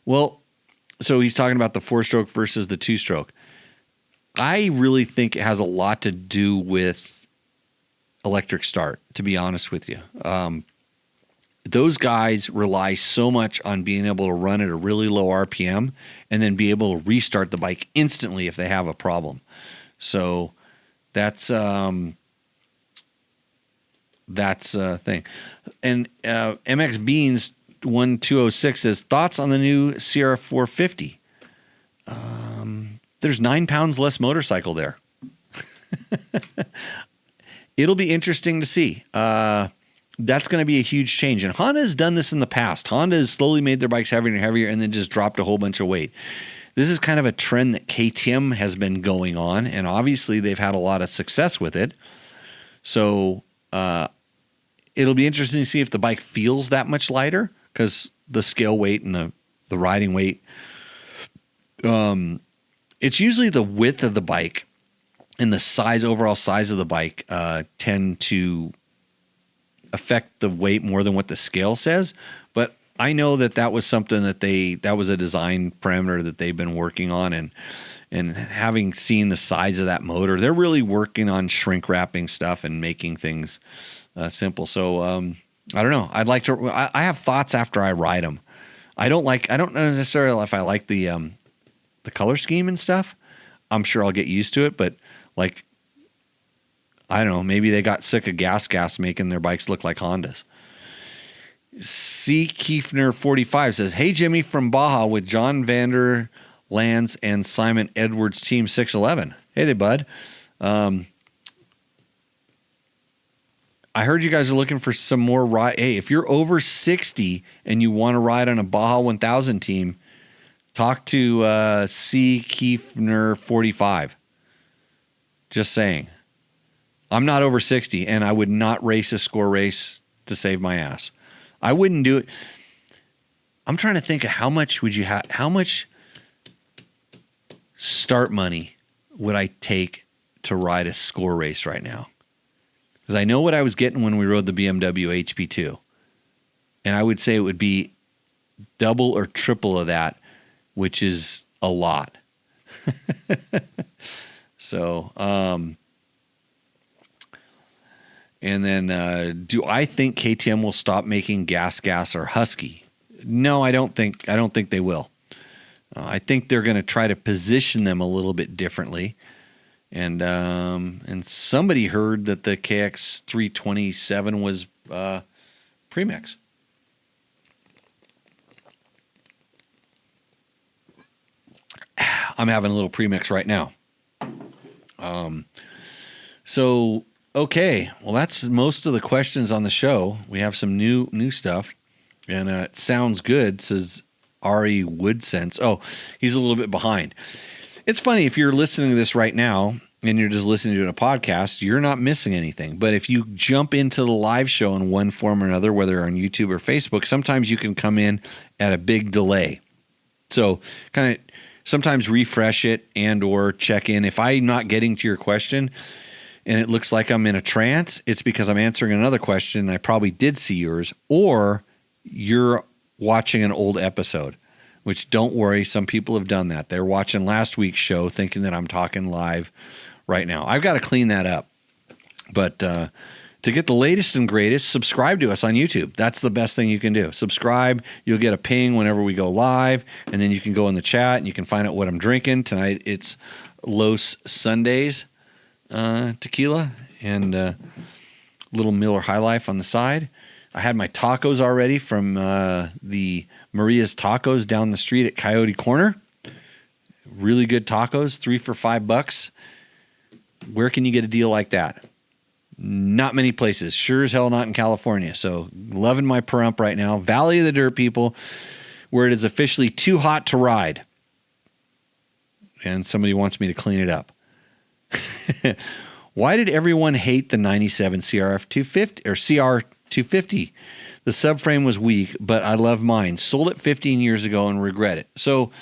Well, so he's talking about the 4-stroke versus the 2-stroke. I really think it has a lot to do with electric start, to be honest with you. Those guys rely so much on being able to run at a really low RPM and then be able to restart the bike instantly if they have a problem. So that's a thing. And MX Beans 1206 says, thoughts on the new Sierra 450? There's 9 pounds less motorcycle there. It'll be interesting to see. That's going to be a huge change. And Honda has done this in the past. Honda has slowly made their bikes heavier and heavier and then just dropped a whole bunch of weight. This is kind of a trend that KTM has been going on, and obviously they've had a lot of success with it. So it'll be interesting to see if the bike feels that much lighter, because the scale weight and the riding weight, it's usually the width of the bike and the overall size of the bike tend to affect the weight more than what the scale says. But I know that was something that was a design parameter that they've been working on, and having seen the size of that motor, they're really working on shrink wrapping stuff and making things simple. So I don't know. I'd like to. I have thoughts after I ride them. I don't know necessarily if I like the color scheme and stuff. I'm sure I'll get used to it, but like, I don't know, maybe they got sick of gas making their bikes look like Hondas. C. Kiefner 45 says, hey, Jimmy from Baja with John Vander Lands and Simon Edwards Team 611. Hey there, bud. I heard you guys are looking for some more ride. Hey, if you're over 60 and you want to ride on a Baja 1000 team, talk to C. Kiefner 45. Just saying. I'm not over 60, and I would not race a score race to save my ass. I wouldn't do it. I'm trying to think of how much start money would I take to ride a score race right now? Because I know what I was getting when we rode the BMW HP2. And I would say it would be double or triple of that, which is a lot. So, and then do I think KTM will stop making gas or Husky? No, I don't think they will. I think they're going to try to position them a little bit differently. And somebody heard that the KX 327 was premix. I'm having a little premix right now. So okay, well that's most of the questions on the show. We have some new stuff, and it sounds good. Says Ari Woodsense. Oh, he's a little bit behind. It's funny if you're listening to this right now and you're just listening to a podcast, you're not missing anything. But if you jump into the live show in one form or another, whether on YouTube or Facebook, sometimes you can come in at a big delay. So kind of sometimes refresh it and or check in. If I'm not getting to your question and it looks like I'm in a trance, it's because I'm answering another question and I probably did see yours, or you're watching an old episode, which don't worry, some people have done that. They're watching last week's show thinking that I'm talking live right now. I've got to clean that up. But to get the latest and greatest, subscribe to us on YouTube. That's the best thing you can do. Subscribe. You'll get a ping whenever we go live, and then you can go in the chat and you can find out what I'm drinking. Tonight it's Los Sundays tequila and little Miller High Life on the side. I had my tacos already from the Maria's Tacos down the street at Coyote Corner. Really good tacos, 3 for $5. Where can you get a deal like that? Not many places. Sure as hell not in California. So loving my Pahrump right now. Valley of the Dirt people, where it is officially too hot to ride. And somebody wants me to clean it up. Why did everyone hate the 97 CRF 250 or CR 250? The subframe was weak, but I love mine. Sold it 15 years ago and regret it. So,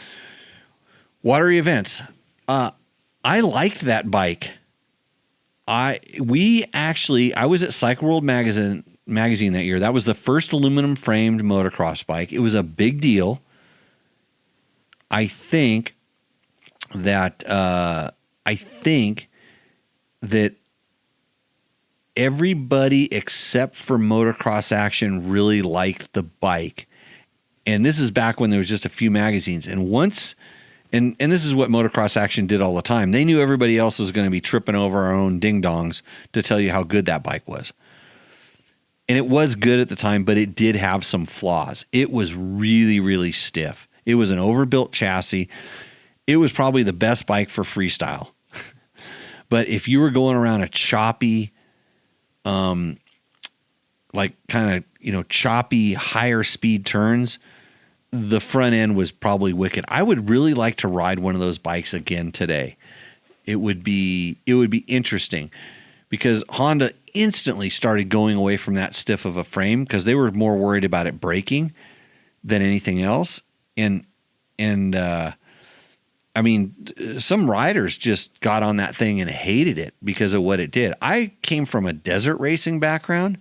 watery events. I liked that bike. I was at Cycle World magazine that year. That was the first aluminum framed motocross bike. It was a big deal. I think that everybody except for Motocross Action really liked the bike. And this is back when there was just a few magazines. And once, and this is what Motocross Action did all the time. They knew everybody else was going to be tripping over our own ding-dongs to tell you how good that bike was. And it was good at the time, but it did have some flaws. It was really, really stiff. It was an overbuilt chassis. It was probably the best bike for freestyle. But if you were going around a choppy, choppy, higher speed turns, the front end was probably wicked. I would really like to ride one of those bikes again today. It would be interesting because Honda instantly started going away from that stiff of a frame because they were more worried about it breaking than anything else. And some riders just got on that thing and hated it because of what it did. I came from a desert racing background,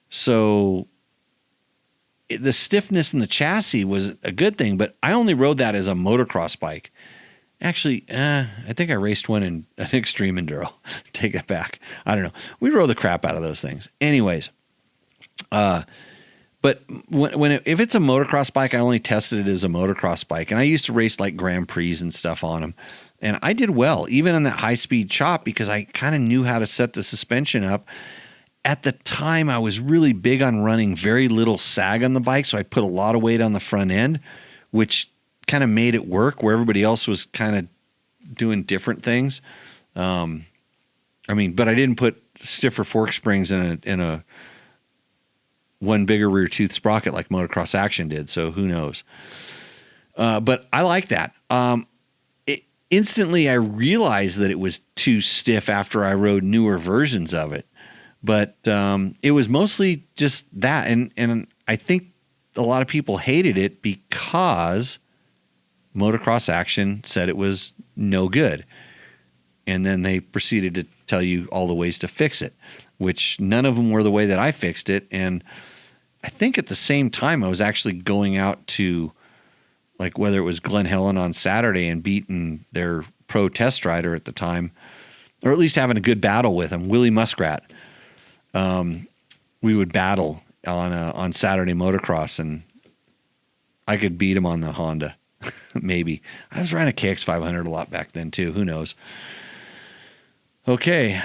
so the stiffness in the chassis was a good thing, but I only rode that as a motocross bike. Actually, I think I raced one in an Extreme Enduro. Take it back. I don't know. We rode the crap out of those things. Anyways, but if it's a motocross bike, I only tested it as a motocross bike. And I used to race like Grand Prix and stuff on them. And I did well, even on that high-speed chop, because I kind of knew how to set the suspension up. At the time, I was really big on running very little sag on the bike, so I put a lot of weight on the front end, which kind of made it work where everybody else was kind of doing different things. But I didn't put stiffer fork springs in a one bigger rear tooth sprocket like Motocross Action did, so who knows. But I like that. Instantly, I realized that it was too stiff after I rode newer versions of it. But it was mostly just that. And I think a lot of people hated it because Motocross Action said it was no good. And then they proceeded to tell you all the ways to fix it, which none of them were the way that I fixed it. And I think at the same time, I was actually going out to, like, whether it was Glen Helen on Saturday and beating their pro test rider at the time, or at least having a good battle with him, Willie Muskrat. We would battle on Saturday motocross, and I could beat him on the Honda. Maybe. I was riding a KX500 a lot back then too. Who knows? Okay.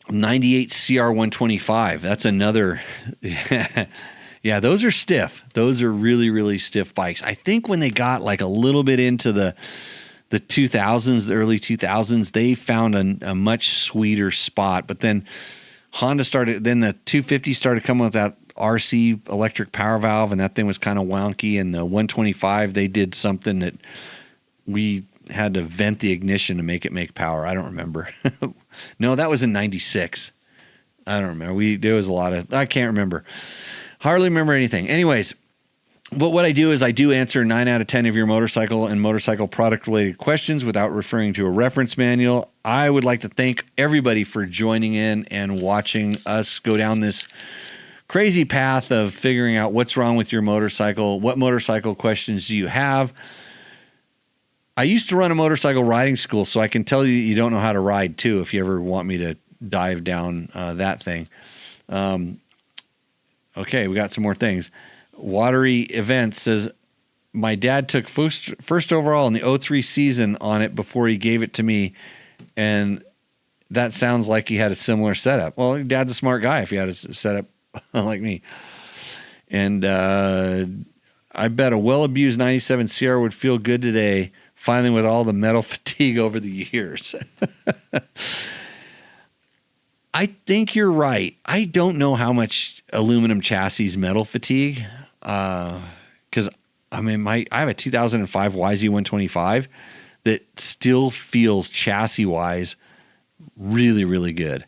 98 CR125. That's another. Yeah, those are stiff. Those are really, really stiff bikes. I think when they got like a little bit into the 2000s, the early 2000s, they found a much sweeter spot. But then Honda then the 250 started coming with that RC electric power valve, and that thing was kind of wonky. And the 125, they did something that we had to vent the ignition to make it make power. I don't remember. No, that was in 96. I don't remember. There was a lot of, I can't remember. Hardly remember anything. Anyways, but what I do is I do answer 9 out of 10 of your motorcycle and motorcycle product related questions without referring to a reference manual. I would like to thank everybody for joining in and watching us go down this crazy path of figuring out what's wrong with your motorcycle. What motorcycle questions do you have? I used to run a motorcycle riding school, so I can tell you you don't know how to ride too if you ever want me to dive down that thing. Okay, we got some more things. Watery Event says, my dad took first overall in the 03 season on it before he gave it to me, and that sounds like he had a similar setup. Well, Dad's a smart guy if he had a setup like me. And I bet a well-abused 97 CR would feel good today, finally with all the metal fatigue over the years. I think you're right. I don't know how much aluminum chassis metal fatigue, because I mean, I have a 2005 YZ125 that still feels chassis-wise really, really good.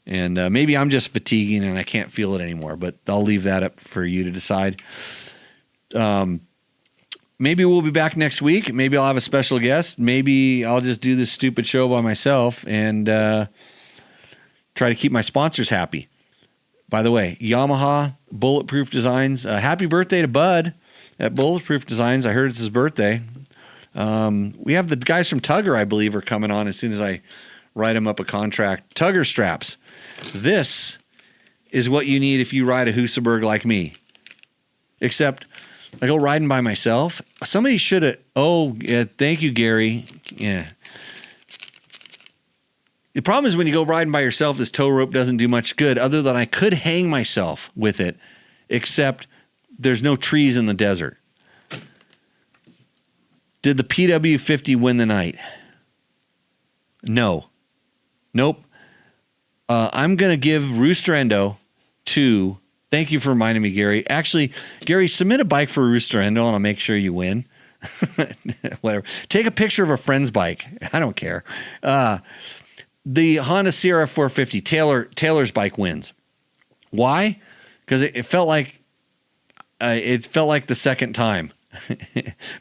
And maybe I'm just fatiguing and I can't feel it anymore, but I'll leave that up for you to decide. Maybe we'll be back next week. Maybe I'll have a special guest. Maybe I'll just do this stupid show by myself and try to keep my sponsors happy. By the way, Yamaha Bulletproof Designs. Happy birthday to Bud at Bulletproof Designs. I heard it's his birthday. We have the guys from Tugger, I believe, are coming on as soon as I write them up a contract. Tugger straps. This is what you need if you ride a Husaberg like me. Except I go riding by myself. Somebody should have. Oh, yeah, thank you, Gary. Yeah. The problem is when you go riding by yourself, this tow rope doesn't do much good other than I could hang myself with it, except there's no trees in the desert. Did the PW50 win the night? No. Nope. I'm going to give Rooster Endo 2. Thank you for reminding me, Gary. Actually, Gary, submit a bike for Rooster Endo and I'll make sure you win. Whatever. Take a picture of a friend's bike. I don't care. The Honda CRF 450, Taylor's bike wins. Why? Because it felt like the second time.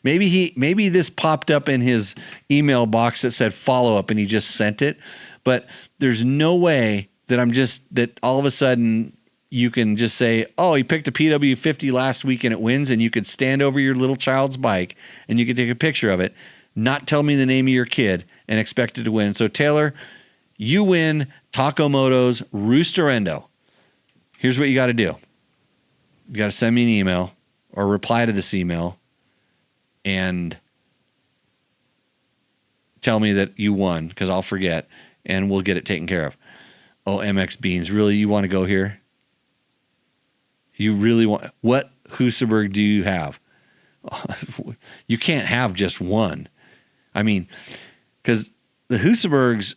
Maybe this popped up in his email box that said follow up and he just sent it. But there's no way that all of a sudden you can just say, oh, he picked a PW50 last week and it wins, and you could stand over your little child's bike and you could take a picture of it, not tell me the name of your kid, and expect it to win. So Taylor, you win Taco Moto's Rooster Endo. Here's what you got to do. You got to send me an email or reply to this email and tell me that you won, because I'll forget, and we'll get it taken care of. Oh, MX Beans, really? You want to go here? You really want? What Husaberg do you have? You can't have just one. I mean, because the Husabergs,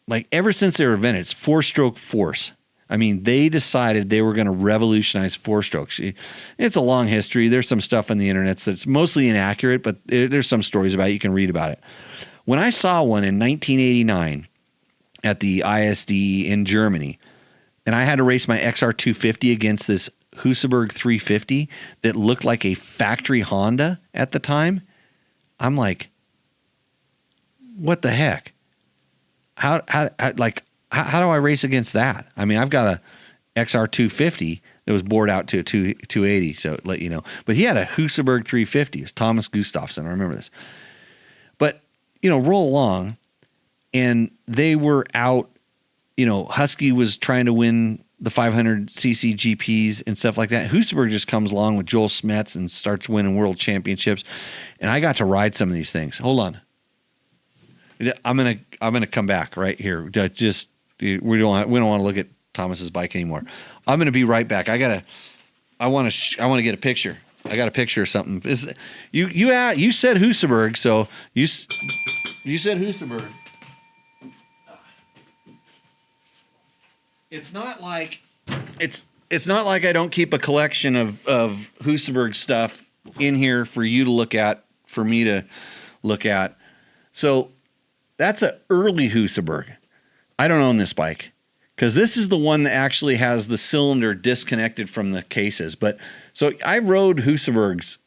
like ever since they were invented, it's 4-stroke force. I mean, they decided they were going to revolutionize 4-strokes. It's a long history. There's some stuff on the internet that's mostly inaccurate, but there's some stories about it. You can read about it. When I saw one in 1989, at the ISD in Germany, and I had to race my XR250 against this Husaberg 350 that looked like a factory Honda at the time. I'm like, what the heck? How do I race against that? I mean, I've got a XR250 that was bored out to a 280, so let you know. But he had a Husaberg 350. It's Thomas Gustafsson. I remember this. But, roll along, and they were out, Husky was trying to win the 500cc GPs and stuff like that. Husaberg just comes along with Joel Smets and starts winning world championships. And I got to ride some of these things. Hold on. I'm gonna come back right here. We don't want to look at Thomas's bike anymore. I'm gonna be right back. I want to get a picture. I got a picture of something. You said Husaberg, so you said Husaberg. It's not like I don't keep a collection of Husaberg stuff in here for you to look at, for me to look at. So that's an early Husaberg. I don't own this bike because this is the one that actually has the cylinder disconnected from the cases. But so I rode Husabergs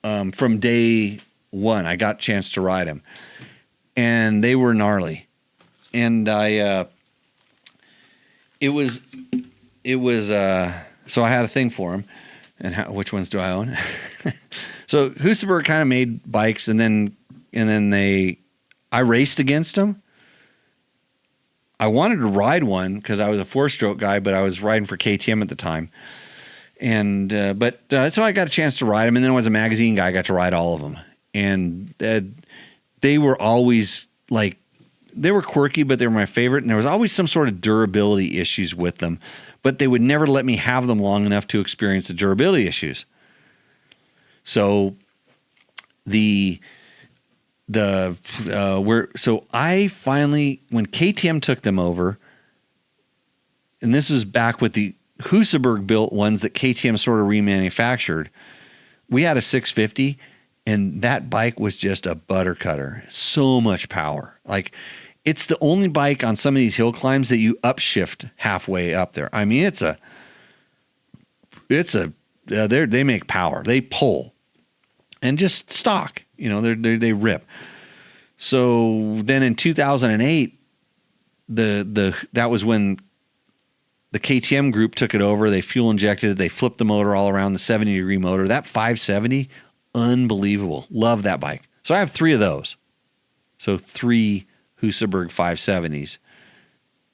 from day one. I got a chance to ride them, and they were gnarly. And so I had a thing for them. And which ones do I own? So Husaberg kind of made bikes, and then I raced against them. I wanted to ride one because I was a 4-stroke guy, but I was riding for KTM at the time. And so I got a chance to ride them, and then I was a magazine guy. I got to ride all of them, and they were always like, they were quirky, but they were my favorite. And there was always some sort of durability issues with them, but they would never let me have them long enough to experience the durability issues. So so I finally, when KTM took them over, and this is back with the Husaberg built ones that KTM sort of remanufactured, we had a 650, and that bike was just a butter cutter. So much power. Like, it's the only bike on some of these hill climbs that you upshift halfway up there. I mean, they make power. They pull, and just stock. They rip. So then in 2008, that was when the KTM group took it over. They fuel injected it. They flipped the motor all around, the 70-degree motor. That 570, unbelievable. Love that bike. So I have 3 of those. So 3 Husaberg 570s,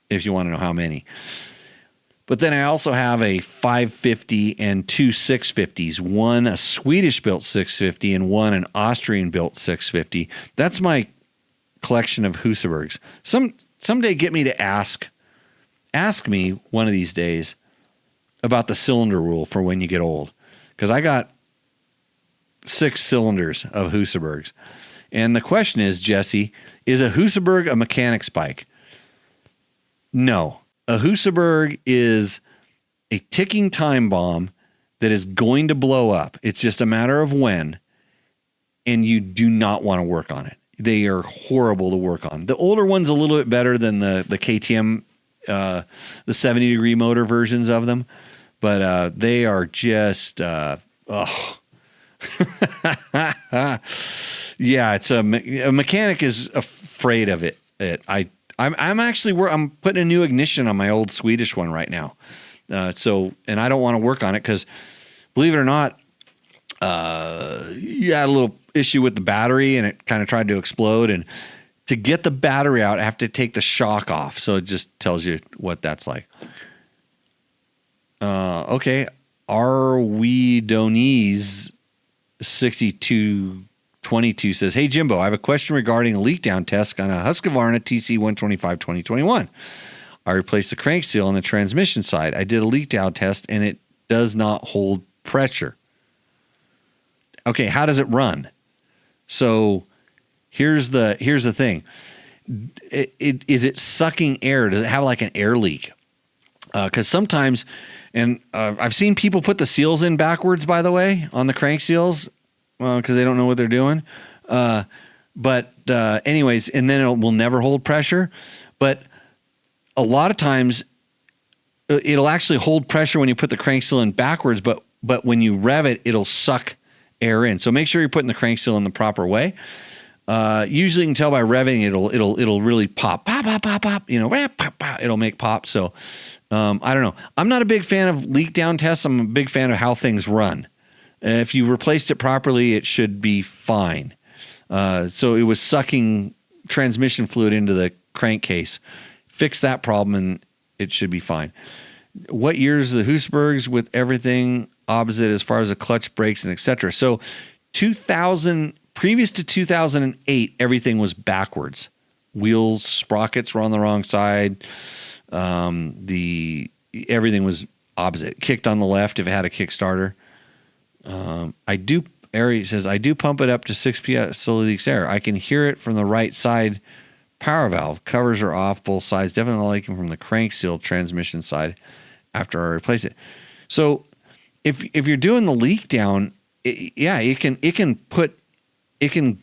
if you want to know how many. But then I also have a 550 and 2 650s, one a Swedish-built 650 and one an Austrian-built 650. That's my collection of Husabergs. Someday get me to ask me one of these days about the cylinder rule for when you get old, because I got 6 cylinders of Husabergs. And the question is, Jesse, is a Husaberg a mechanic's bike? No. A Husaberg is a ticking time bomb that is going to blow up. It's just a matter of when, and you do not want to work on it. They are horrible to work on. The older one's a little bit better than the KTM, the 70-degree motor versions of them, but they are just, Yeah, it's a mechanic is afraid of it. I'm putting a new ignition on my old Swedish one right now. And I don't want to work on it because, believe it or not, you had a little issue with the battery and it kind of tried to explode. And to get the battery out, I have to take the shock off. So it just tells you what that's like. Okay. Are we Donese 6222 says, "Hey Jimbo, I have a question regarding a leak down test on a Husqvarna TC125 2021. I replaced the crank seal on the transmission side. I did a leak down test and it does not hold pressure." Okay, how does it run? So here's the thing. Is it sucking air? Does it have like an air leak? Because sometimes, and I've seen people put the seals in backwards, by the way, on the crank seals, because they don't know what they're doing. But anyways, and then it will never hold pressure. But a lot of times it'll actually hold pressure when you put the crank seal in backwards, but when you rev it, it'll suck air in. So make sure you're putting the crank seal in the proper way. Usually you can tell by revving, it'll really pop, pop, pop, pop, pop, pop, pop, it'll make pop. So I don't know. I'm not a big fan of leak down tests. I'm a big fan of how things run. If you replaced it properly, it should be fine. So it was sucking transmission fluid into the crankcase. Fix that problem and it should be fine. What years the Husabergs with everything opposite as far as the clutch, brakes, and etc. So 2000, previous to 2008, everything was backwards. Wheels, sprockets were on the wrong side. Everything was opposite. Kicked on the left if it had a Kickstarter. Ari says, I do pump it up to 6 psi so it leaks air. I can hear it from the right side power valve. Covers are off both sides. Definitely leaking from the crank seal transmission side after I replace it. So if you're doing the leak down, it can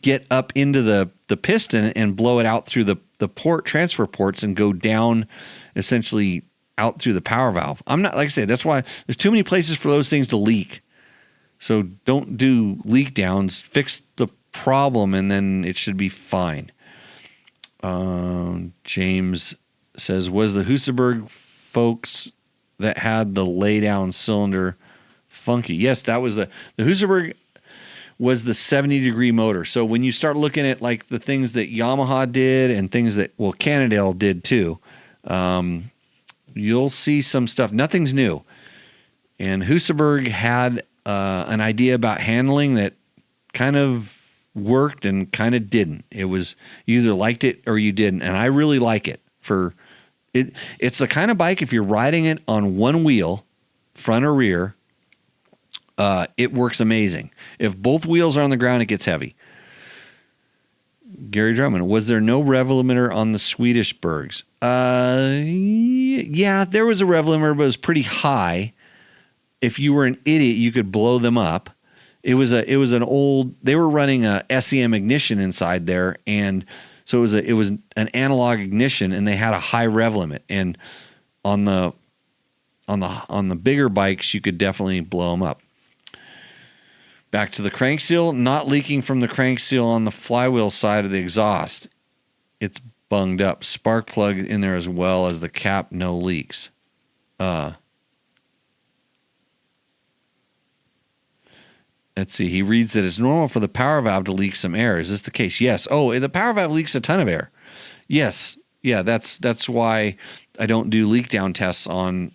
get up into the piston and blow it out through the port transfer ports and go down essentially out through the power valve. I'm not, like I said, that's why there's too many places for those things to leak. So don't do leak downs. Fix the problem, and then it should be fine. James says, was the Husaberg folks that had the lay down cylinder funky? Yes, that was the Husaberg was the 70-degree motor. So when you start looking at like the things that Yamaha did and things that, well, Cannondale did too, you'll see some stuff. Nothing's new. And Husaberg had an idea about handling that kind of worked and kind of didn't. It was, you either liked it or you didn't. And I really like it for it. It's the kind of bike, if you're riding it on one wheel, front or rear, it works amazing. If both wheels are on the ground, it gets heavy. Gary Drummond, was there no rev limiter on the Swedish Bergs? Yeah, there was a rev limiter, but it was pretty high. If you were an idiot, you could blow them up. It was an old, they were running a SEM ignition inside there, and so it was an analog ignition, and they had a high rev limit. And on the bigger bikes, you could definitely blow them up. Back to the crank seal, not leaking from the crank seal on the flywheel side of the exhaust. It's bunged up. Spark plug in there as well as the cap, no leaks. Let's see. He reads that it's normal for the power valve to leak some air. Is this the case? Yes. Oh, the power valve leaks a ton of air. Yes. Yeah, that's why I don't do leak down tests on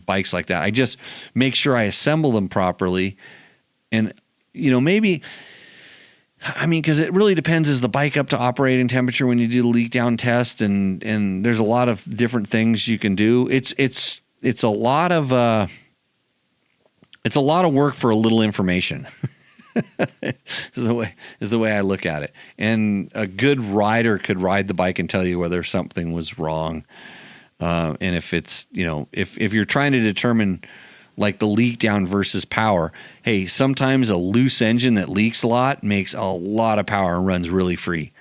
bikes like that. I just make sure I assemble them properly. And, maybe, because it really depends, is the bike up to operating temperature when you do the leak down test? And there's a lot of different things you can do. It's a lot of work for a little information. is the way I look at it. And a good rider could ride the bike and tell you whether something was wrong. And if it's, if you're trying to determine like the leak down versus power, hey, sometimes a loose engine that leaks a lot makes a lot of power and runs really free.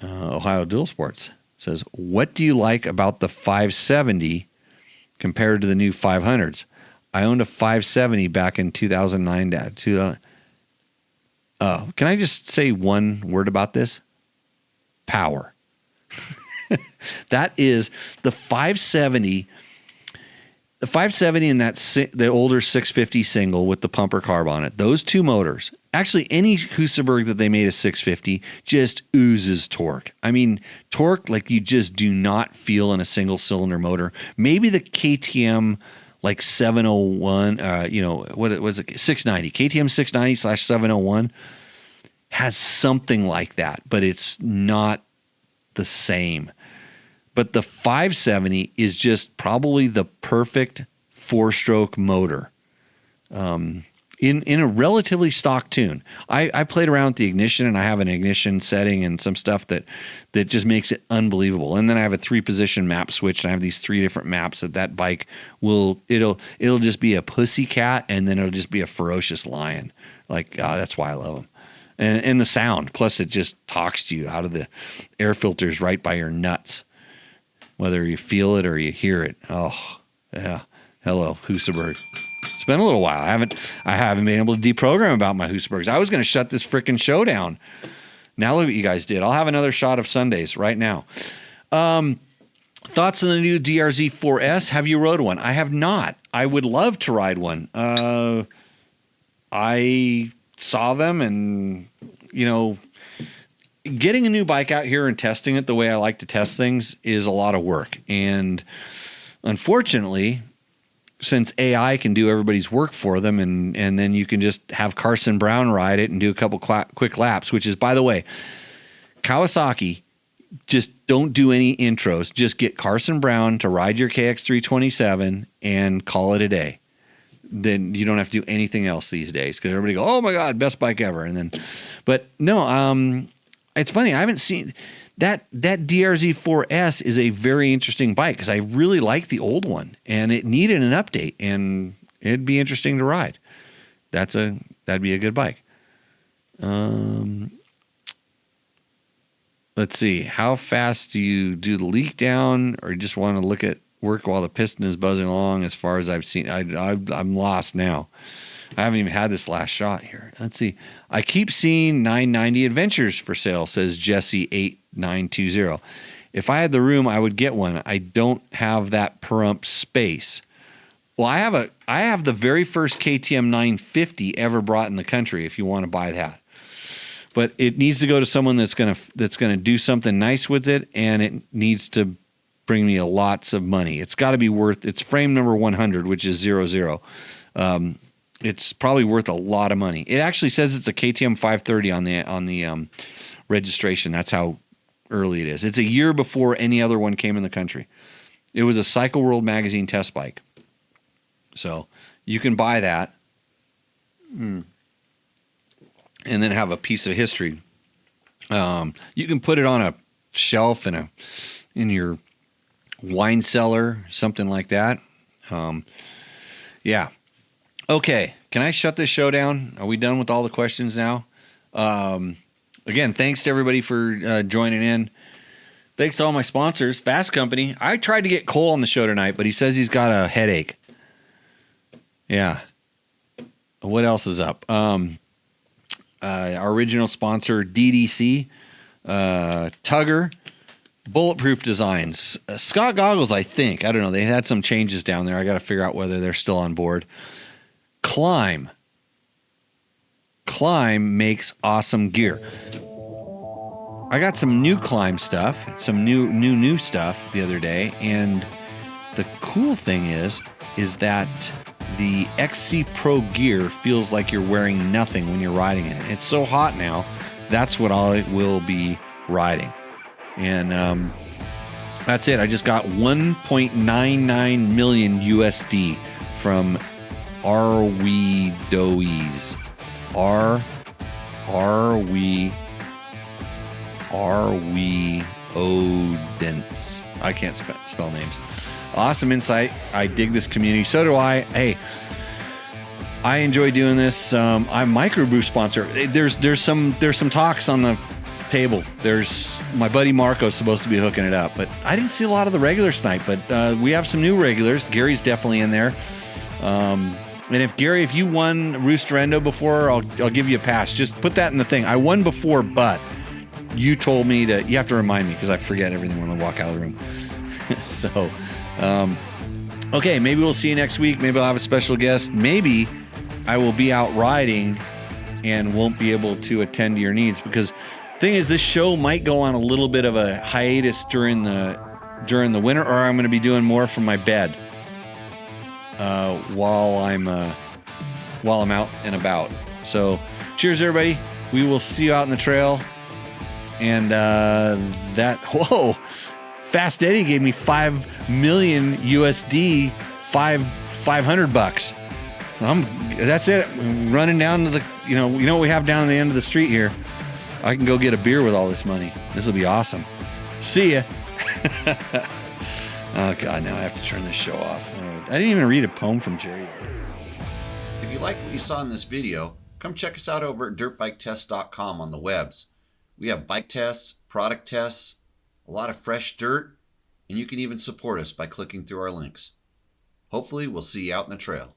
Ohio Dual Sports says, what do you like about the 570 compared to the new 500s? I owned a 570 back in 2009. Can I just say one word about this? Power. That is the 570. The 570 and the older 650 single with the pumper carb on it. Those two motors, actually any Husaberg that they made a 650 just oozes torque. I mean, torque like you just do not feel in a single cylinder motor. Maybe the KTM like 701, what was it? 690, KTM 690/701 has something like that, but it's not the same. But the 570 is just probably the perfect four-stroke motor in a relatively stock tune. I played around with the ignition, and I have an ignition setting and some stuff that just makes it unbelievable. And then I have a 3-position map switch, and I have these 3 different maps that bike it'll just be a pussy cat, and then it'll just be a ferocious lion. Like, that's why I love them. And the sound, plus it just talks to you out of the air filters right by your nuts. whether you feel it or you hear it. Oh, yeah. Hello, Husaberg. It's been a little while. I haven't been able to deprogram about my Husabergs. I was going to shut this freaking show down. Now look what you guys did. I'll have another shot of Sundays right now. Thoughts on the new DRZ 4S? Have you rode one? I have not. I would love to ride one. I saw them, and, you know, getting a new bike out here and testing it the way I like to test things is a lot of work. And unfortunately, since AI can do everybody's work for them, and then you can just have Carson Brown ride it and do a couple quick laps, which is, by the way, Kawasaki, just don't do any intros. Just get Carson Brown to ride your KX327 and call it a day. Then you don't have to do anything else these days, because everybody go, oh my God, best bike ever. And then, but no, it's funny. I haven't seen that DRZ 4S is a very interesting bike, because I really like the old one, and it needed an update, and it'd be interesting to ride. That'd be a good bike. Let's see. How fast do you do the leak down, or you just want to look at work while the piston is buzzing along? As far as I've seen, I'm lost now. I haven't even had this last shot here. Let's see. I keep seeing 990 Adventures for sale, says Jesse8920. If I had the room, I would get one. I don't have that per-ump space. Well, I have the very first KTM 950 ever brought in the country, if you want to buy that. But it needs to go to someone that's gonna do something nice with it, and it needs to bring me lots of money. It's got to be worth. It's frame number 100, which is 00. It's probably worth a lot of money. It actually says it's a KTM 530 on the registration. That's how early it is. It's a year before any other one came in the country. It was a Cycle World magazine test bike. So you can buy that and then have a piece of history. You can put it on a shelf in your wine cellar, something like that. Yeah. Okay. Can I shut this show down? Are we done with all the questions now? Again, thanks to everybody for joining in. Thanks to all my sponsors. Fast Company. I tried to get Cole on the show tonight, but he says he's got a headache. Yeah. What else is up? Our original sponsor, DDC, Tugger, Bulletproof Designs, Scott Goggles, I think. I don't know. They had some changes down there. I got to figure out whether they're still on board. Climb makes awesome gear. I got some new Climb stuff, some new stuff the other day, and the cool thing is that the XC Pro gear feels like you're wearing nothing when you're riding in it. It's so hot now. That's what I will be riding. And that's it. I just got 1.99 million USD from Arwe Doe's. Arwe Odents. I can't spell names. Awesome insight. I dig this community. So do I. Hey, I enjoy doing this. I'm Microbrew sponsor. There's some talks on the table. There's my buddy Marco's supposed to be hooking it up, but I didn't see a lot of the regulars tonight. But we have some new regulars. Gary's definitely in there. And if you won Roosterendo before, I'll give you a pass. Just put that in the thing. I won before, but you told me to. You have to remind me, because I forget everything when I walk out of the room. So, okay, maybe we'll see you next week. Maybe I'll have a special guest. Maybe I will be out riding and won't be able to attend to your needs, because thing is, this show might go on a little bit of a hiatus during the winter, or I'm going to be doing more from my bed while I'm out and about. So, cheers, everybody. We will see you out in the trail. And whoa, Fast Eddie gave me 5 million USD, $500. That's it. I'm running down to the, you know what we have down at the end of the street here. I can go get a beer with all this money. This will be awesome. See ya. Oh God, now I have to turn this show off. I didn't even read a poem from Jerry. If you like what you saw in this video, come check us out over at dirtbiketest.com on the webs. We have bike tests, product tests, a lot of fresh dirt, and you can even support us by clicking through our links. Hopefully, we'll see you out in the trail.